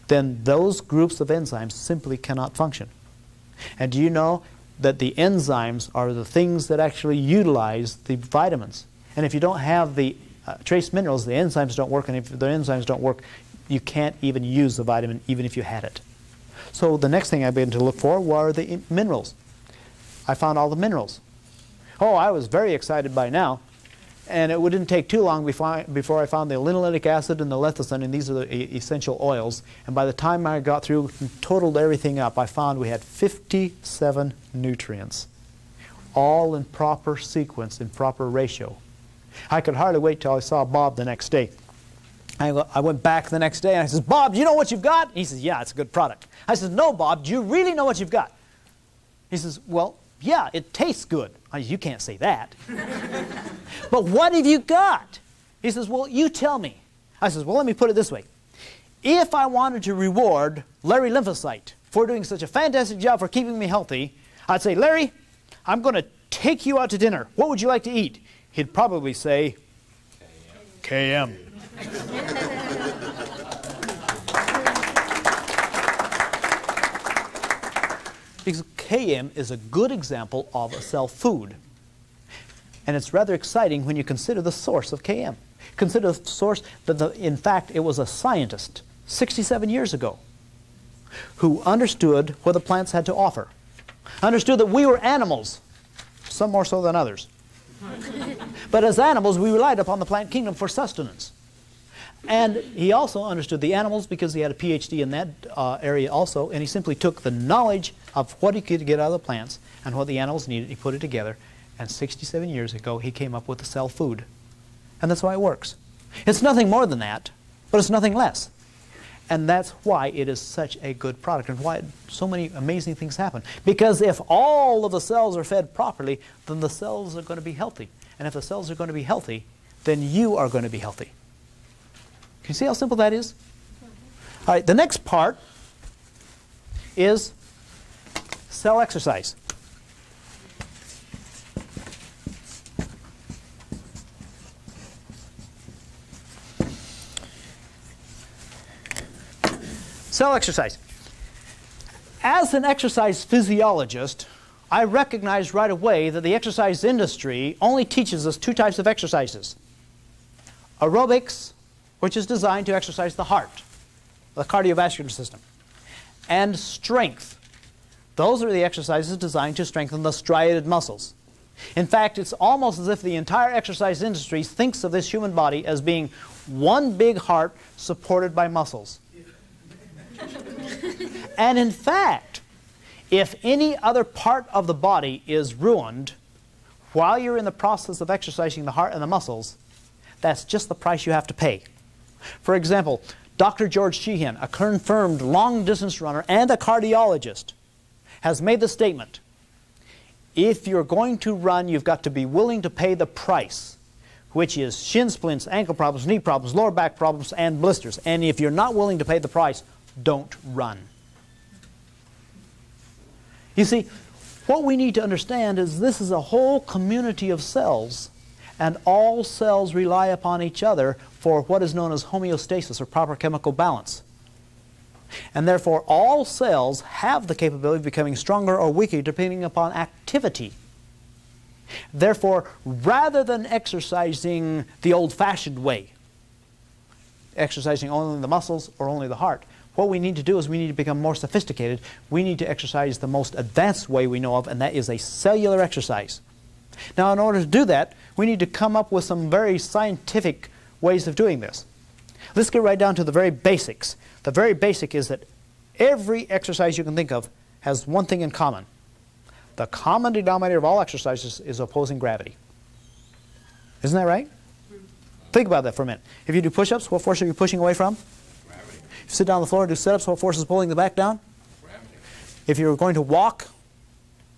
then those groups of enzymes simply cannot function. And do you know that the enzymes are the things that actually utilize the vitamins? And if you don't have the trace minerals, the enzymes don't work, and if the enzymes don't work, you can't even use the vitamin even if you had it. So the next thing I began to look for were the minerals. I found all the minerals. Oh, I was very excited by now, and it didn't take too long before I found the linoleic acid and the lecithin, and these are the essential oils. And by the time I got through and totaled everything up, I found we had 57 nutrients, all in proper sequence, in proper ratio. I could hardly wait till I saw Bob the next day. I went back the next day and I said, Bob, do you know what you've got? He says, yeah, it's a good product. I said, no, Bob, do you really know what you've got? He says, well, yeah, it tastes good. I said, you can't say that. But what have you got? He says, well, you tell me. I says, well, let me put it this way. If I wanted to reward Larry Lymphocyte for doing such a fantastic job for keeping me healthy, I'd say, Larry, I'm going to take you out to dinner. What would you like to eat? He'd probably say, KM. Because KM is a good example of a cell food. And it's rather exciting when you consider the source of Km. Consider the source that, in fact, it was a scientist 67 years ago who understood what the plants had to offer. Understood that we were animals, some more so than others. But as animals, we relied upon the plant kingdom for sustenance. And he also understood the animals because he had a PhD in that area also, and he simply took the knowledge of what he could get out of the plants and what the animals needed, he put it together, and 67 years ago he came up with the cell food. And that's why it works. It's nothing more than that, but it's nothing less. And that's why it is such a good product and why so many amazing things happen. Because if all of the cells are fed properly, then the cells are going to be healthy. And if the cells are going to be healthy, then you are going to be healthy. Can you see how simple that is? All right, the next part is cell exercise. Cell exercise. As an exercise physiologist, I recognize right away that the exercise industry only teaches us two types of exercises. Aerobics, which is designed to exercise the heart, the cardiovascular system, and strength. Those are the exercises designed to strengthen the striated muscles. In fact, it's almost as if the entire exercise industry thinks of this human body as being one big heart supported by muscles. And in fact, if any other part of the body is ruined while you're in the process of exercising the heart and the muscles, that's just the price you have to pay. For example, Dr. George Sheehan, a confirmed long-distance runner and a cardiologist, has made the statement, if you're going to run, you've got to be willing to pay the price, which is shin splints, ankle problems, knee problems, lower back problems, and blisters. And if you're not willing to pay the price, don't run. You see, what we need to understand is this is a whole community of cells, and all cells rely upon each other for what is known as homeostasis, or proper chemical balance. And therefore, all cells have the capability of becoming stronger or weaker depending upon activity. Therefore, rather than exercising the old-fashioned way, exercising only the muscles or only the heart, what we need to do is we need to become more sophisticated. We need to exercise the most advanced way we know of, and that is a cellular exercise. Now, in order to do that, we need to come up with some very scientific ways of doing this. Let's get right down to the very basics. The very basic is that every exercise you can think of has one thing in common. The common denominator of all exercises is opposing gravity. Isn't that right? Think about that for a minute. If you do push-ups, what force are you pushing away from? Gravity. If you sit down on the floor and do sit-ups, what force is pulling the back down? Gravity. If you're going to walk,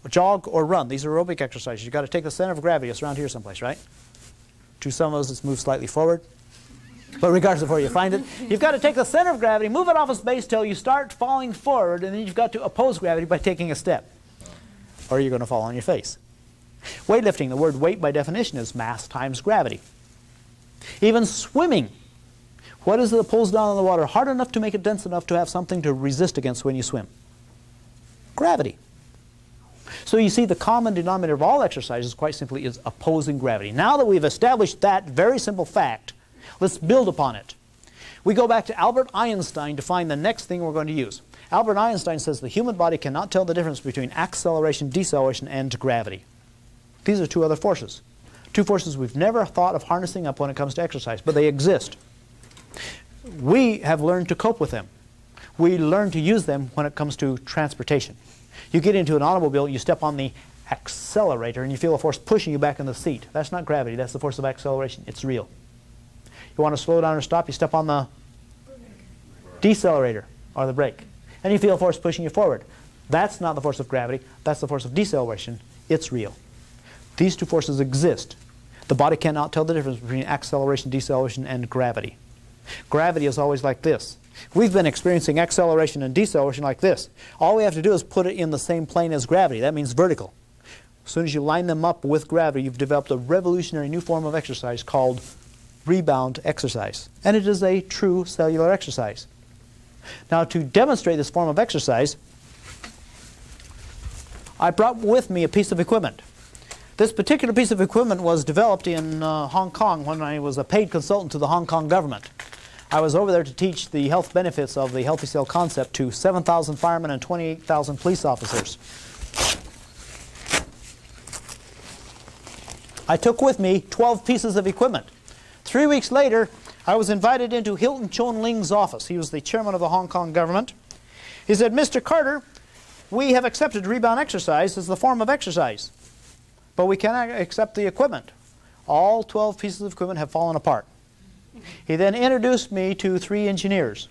jog, or run, these are aerobic exercises. You've got to take the center of gravity. It's around here someplace, right? To some of us, it's moved slightly forward. But regardless of where you find it, you've got to take the center of gravity, move it off its base till you start falling forward, and then you've got to oppose gravity by taking a step. Or you're going to fall on your face. Weightlifting, the word weight by definition is mass times gravity. Even swimming. What is it that pulls down on the water hard enough to make it dense enough to have something to resist against when you swim? Gravity. So you see, the common denominator of all exercises, quite simply, is opposing gravity. Now that we've established that very simple fact, let's build upon it. We go back to Albert Einstein to find the next thing we're going to use. Albert Einstein says the human body cannot tell the difference between acceleration, deceleration, and gravity. These are two other forces. Two forces we've never thought of harnessing up when it comes to exercise, but they exist. We have learned to cope with them. We learn to use them when it comes to transportation. You get into an automobile, you step on the accelerator, and you feel a force pushing you back in the seat. That's not gravity, that's the force of acceleration. It's real. You want to slow down or stop, you step on the decelerator or the brake, and you feel a force pushing you forward. That's not the force of gravity, that's the force of deceleration. It's real. These two forces exist. The body cannot tell the difference between acceleration, deceleration, and gravity. Gravity is always like this. We've been experiencing acceleration and deceleration like this. All we have to do is put it in the same plane as gravity. That means vertical. As soon as you line them up with gravity, you've developed a revolutionary new form of exercise called rebound exercise. And it is a true cellular exercise. Now, to demonstrate this form of exercise, I brought with me a piece of equipment. This particular piece of equipment was developed in Hong Kong when I was a paid consultant to the Hong Kong government. I was over there to teach the health benefits of the healthy cell concept to 7,000 firemen and 28,000 police officers. I took with me 12 pieces of equipment. 3 weeks later, I was invited into Hilton Chon Ling's office. He was the chairman of the Hong Kong government. He said, "Mr. Carter, we have accepted rebound exercise as the form of exercise, but we cannot accept the equipment." All 12 pieces of equipment have fallen apart. He then introduced me to 3 engineers,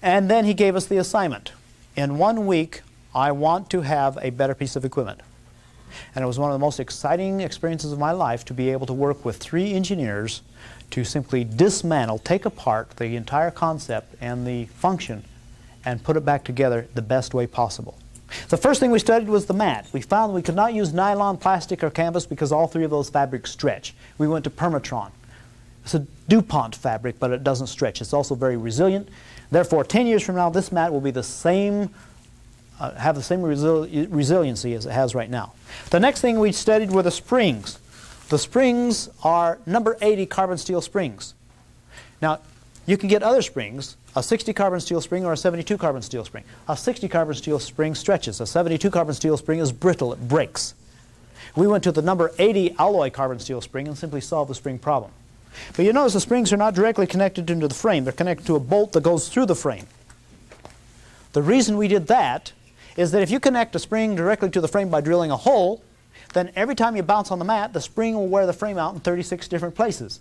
and then he gave us the assignment. In 1 week, I want to have a better piece of equipment. And it was one of the most exciting experiences of my life to be able to work with 3 engineers to simply dismantle, take apart the entire concept and the function and put it back together the best way possible. The first thing we studied was the mat. We found we could not use nylon, plastic, or canvas because all 3 of those fabrics stretch. We went to Permatron. It's a DuPont fabric, but it doesn't stretch. It's also very resilient. Therefore, 10 years from now, this mat will be the same, have the same resiliency as it has right now. The next thing we studied were the springs. The springs are number 80 carbon steel springs. Now, you can get other springs, a 60 carbon steel spring or a 72 carbon steel spring. A 60 carbon steel spring stretches. A 72 carbon steel spring is brittle, it breaks. We went to the number 80 alloy carbon steel spring and simply solved the spring problem. But you notice the springs are not directly connected into the frame. They're connected to a bolt that goes through the frame. The reason we did that is that if you connect a spring directly to the frame by drilling a hole, then every time you bounce on the mat, the spring will wear the frame out in 36 different places.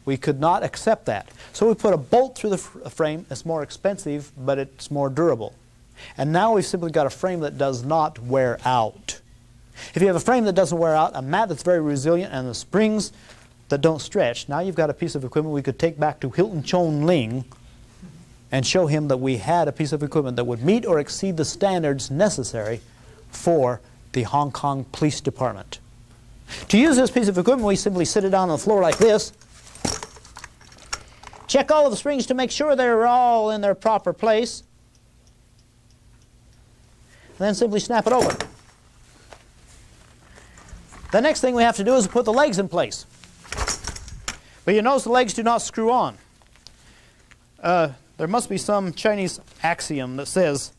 We could not accept that. So we put a bolt through the frame. It's more expensive, but it's more durable. And now we've simply got a frame that does not wear out. If you have a frame that doesn't wear out, a mat that's very resilient, and the springs that don't stretch, now you've got a piece of equipment we could take back to Hilton Chon Ling and show him that we had a piece of equipment that would meet or exceed the standards necessary for the Hong Kong Police Department. To use this piece of equipment, we simply sit it down on the floor like this, check all of the springs to make sure they're all in their proper place, and then simply snap it over. The next thing we have to do is put the legs in place. But you notice the legs do not screw on. There must be some Chinese axiom that says,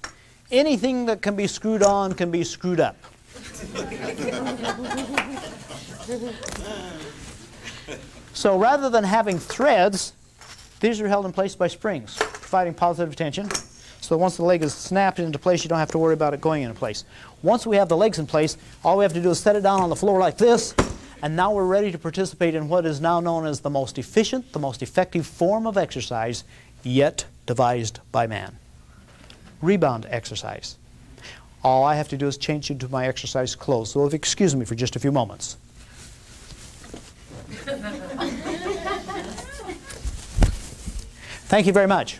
anything that can be screwed on can be screwed up. So rather than having threads, these are held in place by springs, providing positive tension. So once the leg is snapped into place, you don't have to worry about it going into place. Once we have the legs in place, all we have to do is set it down on the floor like this, and now we're ready to participate in what is now known as the most efficient, the most effective form of exercise yet devised by man. Rebound exercise. All I have to do is change into my exercise clothes. So if you excuse me for just a few moments. Thank you very much.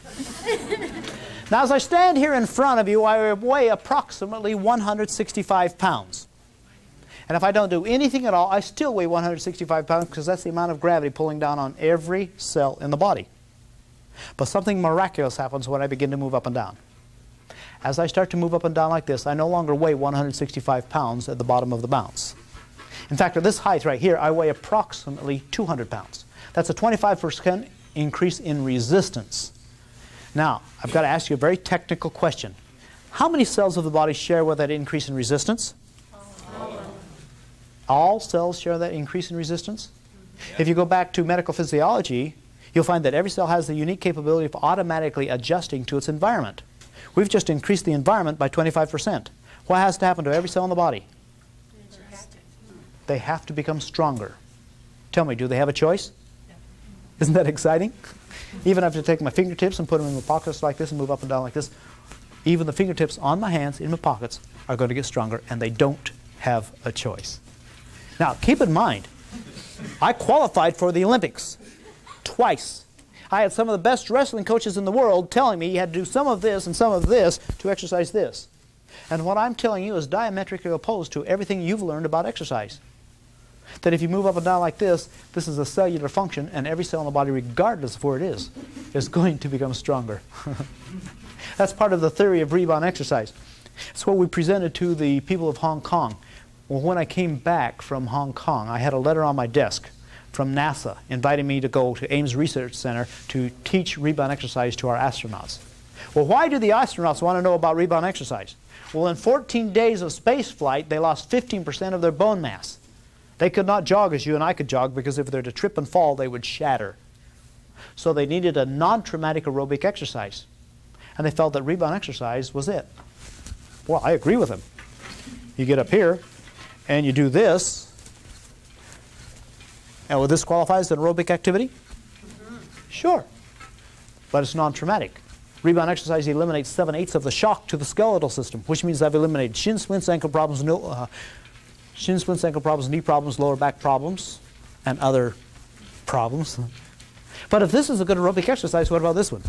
Now, as I stand here in front of you, I weigh approximately 165 pounds. And if I don't do anything at all, I still weigh 165 pounds because that's the amount of gravity pulling down on every cell in the body. But something miraculous happens when I begin to move up and down. As I start to move up and down like this, I no longer weigh 165 pounds at the bottom of the bounce. In fact, at this height right here, I weigh approximately 200 pounds. That's a 25% increase in resistance. Now, I've got to ask you a very technical question. How many cells of the body share with that increase in resistance? All cells share that increase in resistance? If you go back to medical physiology, you'll find that every cell has the unique capability of automatically adjusting to its environment. We've just increased the environment by 25%. What has to happen to every cell in the body? They have to become stronger. Tell me, do they have a choice? Isn't that exciting? Even if I have to take my fingertips and put them in my pockets like this and move up and down like this, even the fingertips on my hands in my pockets are going to get stronger, and they don't have a choice. Now, keep in mind, I qualified for the Olympics twice. I had some of the best wrestling coaches in the world telling me you had to do some of this and some of this to exercise this. And what I'm telling you is diametrically opposed to everything you've learned about exercise. That if you move up and down like this is a cellular function, and every cell in the body, regardless of where it is going to become stronger. That's part of the theory of rebound exercise. It's what we presented to the people of Hong Kong. Well, when I came back from Hong Kong, I had a letter on my desk from NASA inviting me to go to Ames Research Center to teach rebound exercise to our astronauts. Well, why do the astronauts want to know about rebound exercise? Well, in 14 days of space flight, they lost 15% of their bone mass. They could not jog as you and I could jog, because if they were to trip and fall, they would shatter. So they needed a non-traumatic aerobic exercise. And they felt that rebound exercise was it. Well, I agree with them. You get up here, and you do this. And will this qualify as an aerobic activity? Sure. But it's non-traumatic. Rebound exercise eliminates 7/8 of the shock to the skeletal system, which means I've eliminated shin splints, ankle problems, knee problems, lower back problems, and other problems. But if this is a good aerobic exercise, what about this one?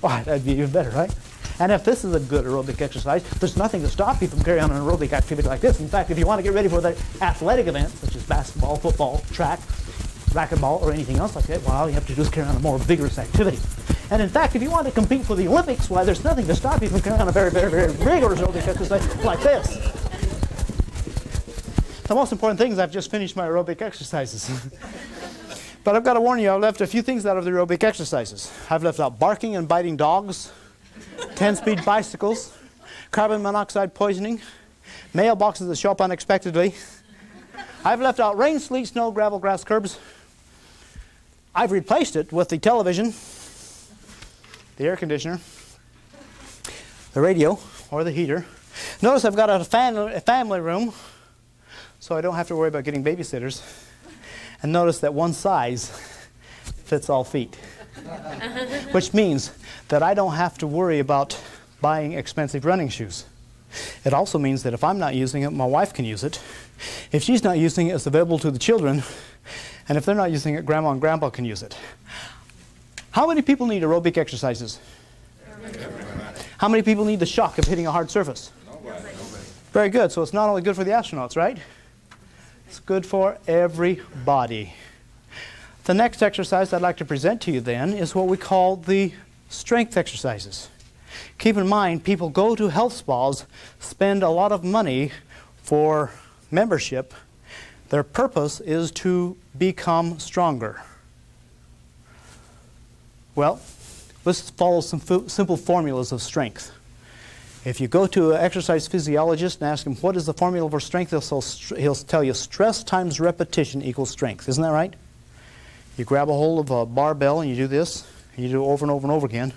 Oh, that'd be even better, right? And if this is a good aerobic exercise, there's nothing to stop you from carrying on an aerobic activity like this. In fact, if you want to get ready for the athletic events, such as basketball, football, track, racquetball, or anything else like that, well, all you have to do is carry on a more vigorous activity. And in fact, if you want to compete for the Olympics, why, there's nothing to stop you from carrying on a very, very, very rigorous aerobic exercise like this. The most important thing is I've just finished my aerobic exercises. But I've got to warn you, I've left a few things out of the aerobic exercises. I've left out barking and biting dogs, 10-speed bicycles, carbon monoxide poisoning, mailboxes that show up unexpectedly. I've left out rain, sleet, snow, gravel, grass, curbs. I've replaced it with the television, the air conditioner, the radio, or the heater. Notice I've got a family room, so I don't have to worry about getting babysitters. And notice that one size fits all feet, which means that I don't have to worry about buying expensive running shoes. It also means that if I'm not using it, my wife can use it. If she's not using it, it's available to the children. And if they're not using it, Grandma and Grandpa can use it. How many people need aerobic exercises? How many people need the shock of hitting a hard surface? Nobody. Very good. So it's not only good for the astronauts, right? It's good for everybody. The next exercise I'd like to present to you then is what we call the strength exercises. Keep in mind, people go to health spas, spend a lot of money for membership. Their purpose is to become stronger. Well, let's follow some simple formulas of strength. If you go to an exercise physiologist and ask him, what is the formula for strength, he'll tell you stress times repetition equals strength. Isn't that right? You grab a hold of a barbell and you do this, and you do it over and over and over again,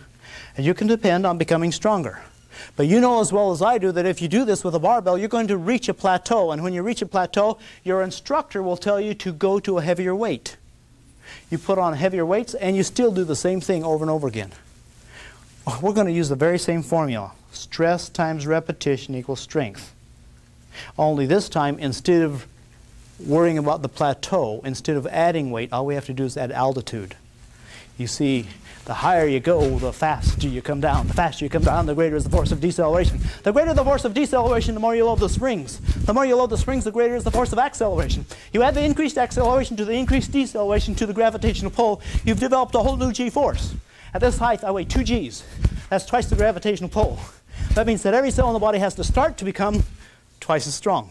and you can depend on becoming stronger. But you know as well as I do that if you do this with a barbell, you're going to reach a plateau. And when you reach a plateau, your instructor will tell you to go to a heavier weight. You put on heavier weights, and you still do the same thing over and over again. We're going to use the very same formula. Stress times repetition equals strength. Only this time, instead of worrying about the plateau, instead of adding weight, all we have to do is add altitude. You see, the higher you go, the faster you come down. The faster you come down, the greater is the force of deceleration. The greater the force of deceleration, the more you load the springs. The more you load the springs, the greater is the force of acceleration. You add the increased acceleration to the increased deceleration to the gravitational pull, you've developed a whole new G-force. At this height, I weigh 2 Gs. That's twice the gravitational pull. That means that every cell in the body has to start to become twice as strong.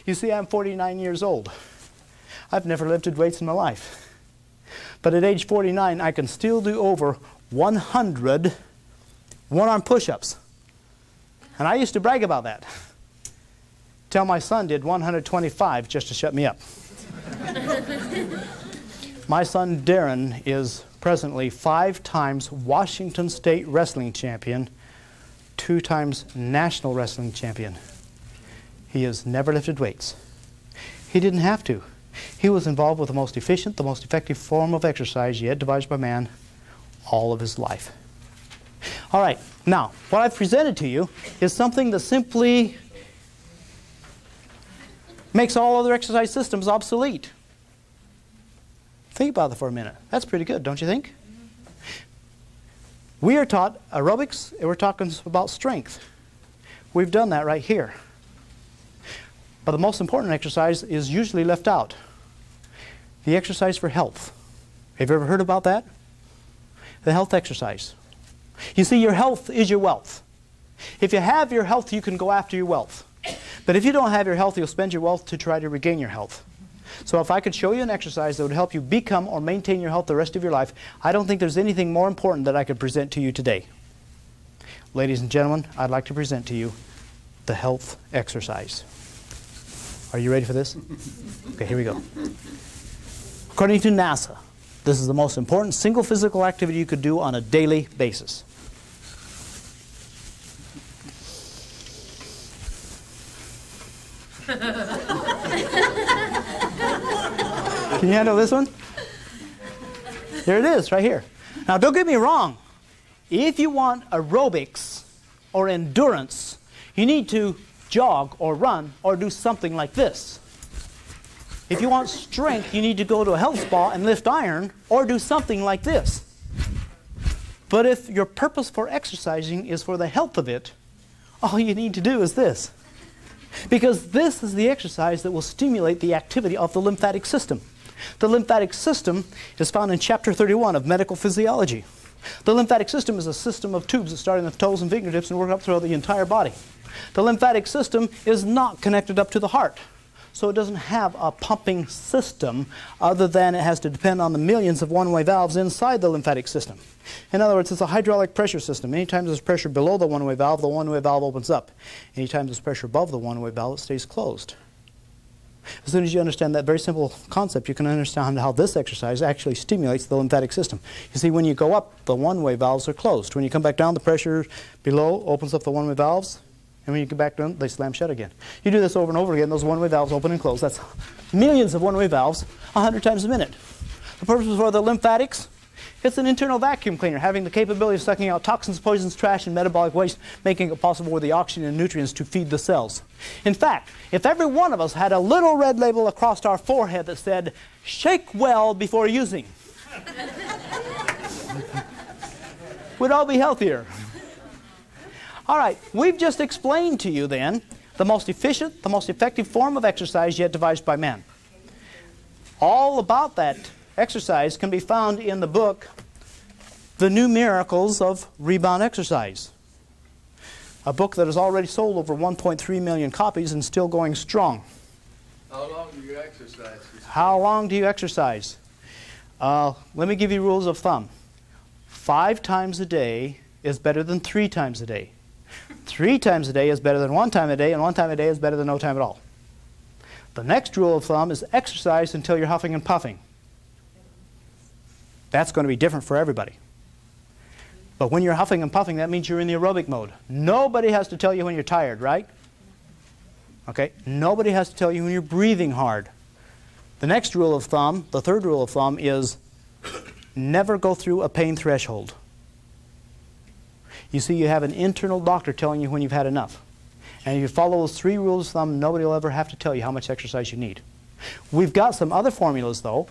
You see, I'm 49 years old. I've never lifted weights in my life. But at age 49, I can still do over 100 one-arm push-ups. And I used to brag about that. Till my son did 125 just to shut me up. My son Darren is presently 5 times Washington State wrestling champion, 2 times national wrestling champion. He has never lifted weights. He didn't have to. He was involved with the most efficient, the most effective form of exercise yet devised by man all of his life. All right, now, what I've presented to you is something that simply makes all other exercise systems obsolete. Think about that for a minute. That's pretty good, don't you think? We are taught aerobics, and we're talking about strength. We've done that right here. But the most important exercise is usually left out. The exercise for health. Have you ever heard about that? The health exercise. You see, your health is your wealth. If you have your health, you can go after your wealth. But if you don't have your health, you'll spend your wealth to try to regain your health. So if I could show you an exercise that would help you become or maintain your health the rest of your life, I don't think there's anything more important that I could present to you today. Ladies and gentlemen, I'd like to present to you the health exercise. Are you ready for this? Okay, here we go. According to NASA, this is the most important single physical activity you could do on a daily basis. Can you handle this one? There it is, right here. Now, don't get me wrong. If you want aerobics or endurance, you need to jog or run or do something like this. If you want strength, you need to go to a health spa and lift iron or do something like this. But if your purpose for exercising is for the health of it, all you need to do is this. Because this is the exercise that will stimulate the activity of the lymphatic system. The lymphatic system is found in Chapter 31 of Medical Physiology. The lymphatic system is a system of tubes that start in the toes and fingertips and work up throughout the entire body. The lymphatic system is not connected up to the heart, so it doesn't have a pumping system other than it has to depend on the millions of one-way valves inside the lymphatic system. In other words, it's a hydraulic pressure system. Anytime there's pressure below the one-way valve opens up. Anytime there's pressure above the one-way valve, it stays closed. As soon as you understand that very simple concept, you can understand how this exercise actually stimulates the lymphatic system. You see, when you go up, the one-way valves are closed. When you come back down, the pressure below opens up the one-way valves, and when you get back down, they slam shut again. You do this over and over again, those one-way valves open and close. That's millions of one-way valves 100 times a minute. The purpose for the lymphatics, it's an internal vacuum cleaner, having the capability of sucking out toxins, poisons, trash, and metabolic waste, making it possible for the oxygen and nutrients to feed the cells. In fact, if every one of us had a little red label across our forehead that said, "Shake well before using," we'd all be healthier. All right, we've just explained to you then the most efficient, the most effective form of exercise yet devised by man. All about that exercise can be found in the book, The New Miracles of Rebound Exercise, a book that has already sold over 1.3 million copies and still going strong. How long do you exercise? How long do you exercise? Let me give you rules of thumb. 5 times a day is better than 3 times a day. 3 times a day is better than 1 time a day, and 1 time a day is better than no time at all. The next rule of thumb is exercise until you're huffing and puffing. That's going to be different for everybody. But when you're huffing and puffing, that means you're in the aerobic mode. Nobody has to tell you when you're tired, right? Okay? Nobody has to tell you when you're breathing hard. The next rule of thumb, the third rule of thumb, is never go through a pain threshold. You see, you have an internal doctor telling you when you've had enough. And if you follow those 3 rules of thumb, nobody will ever have to tell you how much exercise you need. We've got some other formulas, though.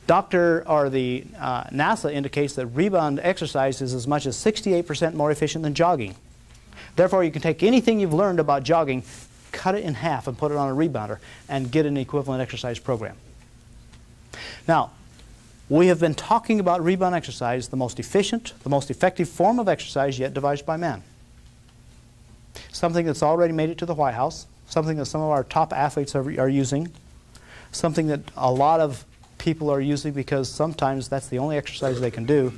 NASA indicates that rebound exercise is as much as 68% more efficient than jogging. Therefore, you can take anything you've learned about jogging, cut it in half and put it on a rebounder and get an equivalent exercise program. Now, we have been talking about rebound exercise, the most efficient, the most effective form of exercise yet devised by man. Something that's already made it to the White House, something that some of our top athletes are using, something that a lot of people are using because sometimes that's the only exercise they can do,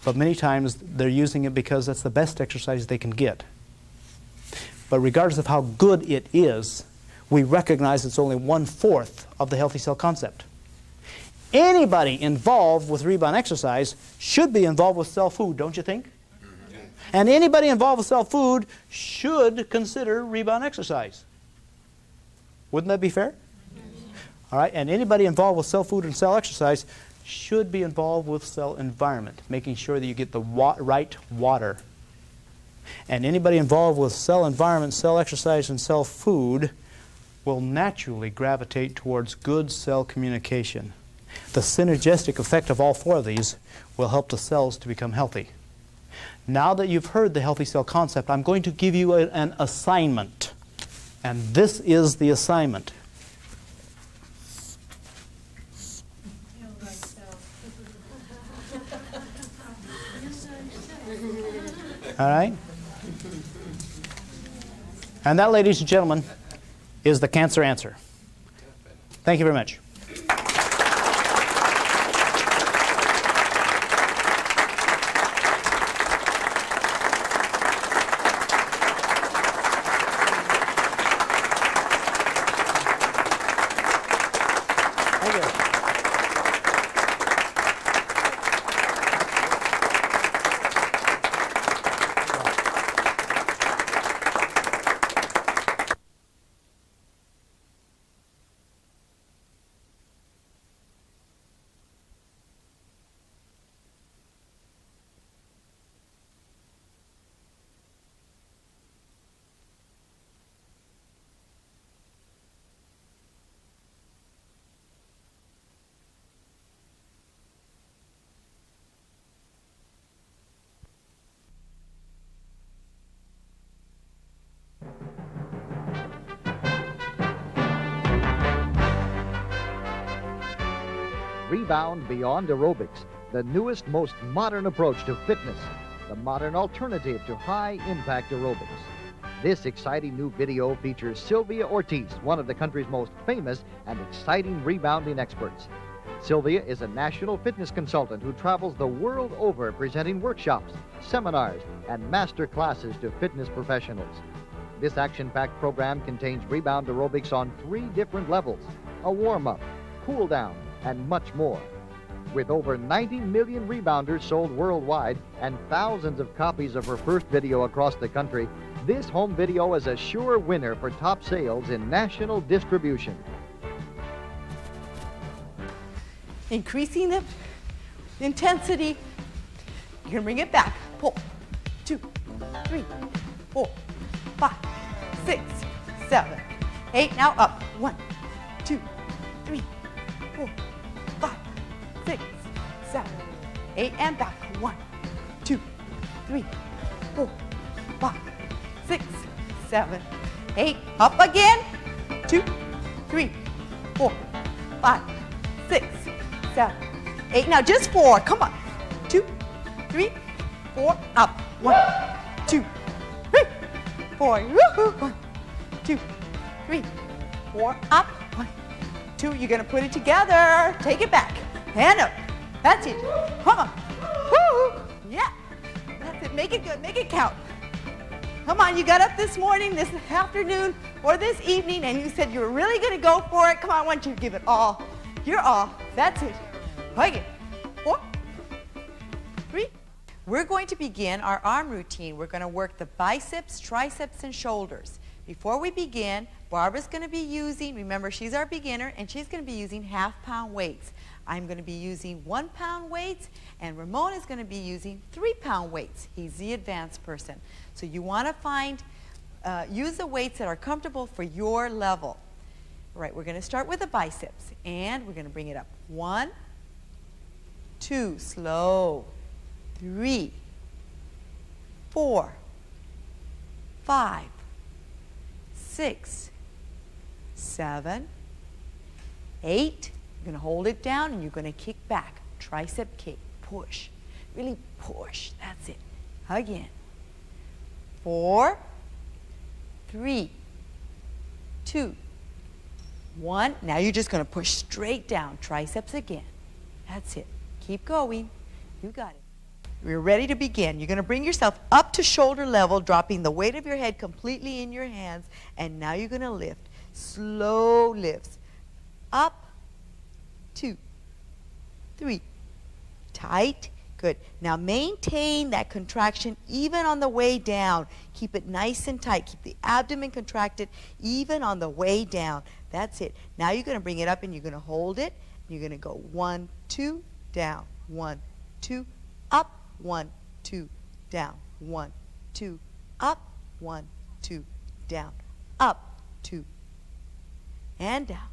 but many times they're using it because that's the best exercise they can get. But regardless of how good it is, we recognize it's only 1/4 of the healthy cell concept. Anybody involved with rebound exercise should be involved with cell food, don't you think? And anybody involved with cell food should consider rebound exercise. Wouldn't that be fair? All right, and anybody involved with cell food and cell exercise should be involved with cell environment, making sure that you get the right water. And anybody involved with cell environment, cell exercise, and cell food will naturally gravitate towards good cell communication. The synergistic effect of all 4 of these will help the cells to become healthy. Now that you've heard the healthy cell concept, I'm going to give you an assignment. And this is the assignment. All right? And that, ladies and gentlemen, is the cancer answer. Thank you very much. Thank you. Rebound Beyond Aerobics, the newest, most modern approach to fitness, the modern alternative to high-impact aerobics. This exciting new video features Sylvia Ortiz, one of the country's most famous and exciting rebounding experts. Sylvia is a national fitness consultant who travels the world over presenting workshops, seminars, and master classes to fitness professionals. This action-packed program contains rebound aerobics on 3 different levels: a warm-up, cool-down, and much more. With over 90 million rebounders sold worldwide and thousands of copies of her first video across the country, this home video is a sure winner for top sales in national distribution. Increasing the intensity. You're gonna bring it back. Pull. 2, 3, 4, 5, 6, 7, 8. Now up. 1, 2, 3, 4, 5, 6, 7, 8, and back. 1, 2, 3, 4, 5, 6, 7, 8. Up again. 2, 3, 4, 5, 6, 7, 8. Now just 4. Come on. 2, 3, 4. Up. 1, 2, 3, 4. Woo-hoo. 1, 2, 3, 4. Up. 1, 2. You're going to put it together. Take it back. Hand up. That's it. Come on. Woo. Yeah. That's it. Make it good. Make it count. Come on. You got up this morning, this afternoon, or this evening, and you said you were really going to go for it. Come on. I want you to give it all. Your all. That's it. Again. 4, 3. We're going to begin our arm routine. We're going to work the biceps, triceps, and shoulders. Before we begin, Barbara's going to be using, remember she's our beginner, and she's going to be using half-pound weights. I'm going to be using 1-pound weights, and Ramon is going to be using 3-pound weights. He's the advanced person. So you want to find, use the weights that are comfortable for your level. All right, we're going to start with the biceps, and we're going to bring it up. 1, 2, slow. 3, 4, 5, 6, 7, 8. You're going to hold it down and you're going to kick back. Tricep kick. Push. Really push. That's it. Again. 4, 3, 2, 1. Now you're just going to push straight down. Triceps again. That's it. Keep going. You got it. We're ready to begin. You're going to bring yourself up to shoulder level, dropping the weight of your head completely in your hands. And now you're going to lift. Slow lifts. Up. 2, 3. Tight. Good. Now maintain that contraction even on the way down. Keep it nice and tight. Keep the abdomen contracted even on the way down. That's it. Now you're going to bring it up and you're going to hold it. You're going to go 1, 2, down. 1, 2, up. 1, 2, down. 1, 2, up. 1, 2, down. Up. 2. And down.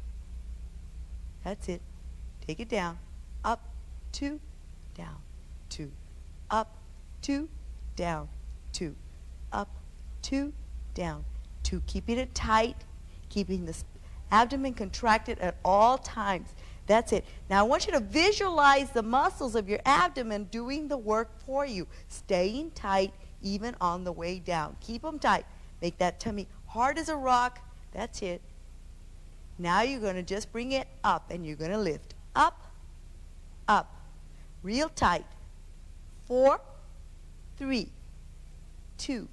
That's it. Take it down. Up. 2, down. 2. Up. 2, down. 2. Up. 2, down. 2. Keeping it tight. Keeping the abdomen contracted at all times. That's it. Now I want you to visualize the muscles of your abdomen doing the work for you. Staying tight even on the way down. Keep them tight. Make that tummy hard as a rock. That's it. Now you're going to just bring it up, and you're going to lift up, up, real tight. 4, 3, 2.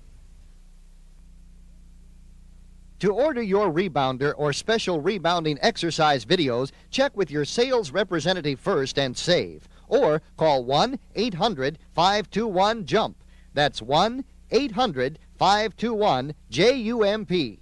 To order your rebounder or special rebounding exercise videos, check with your sales representative first and save. Or call 1-800-521-JUMP. That's 1-800-521-JUMP.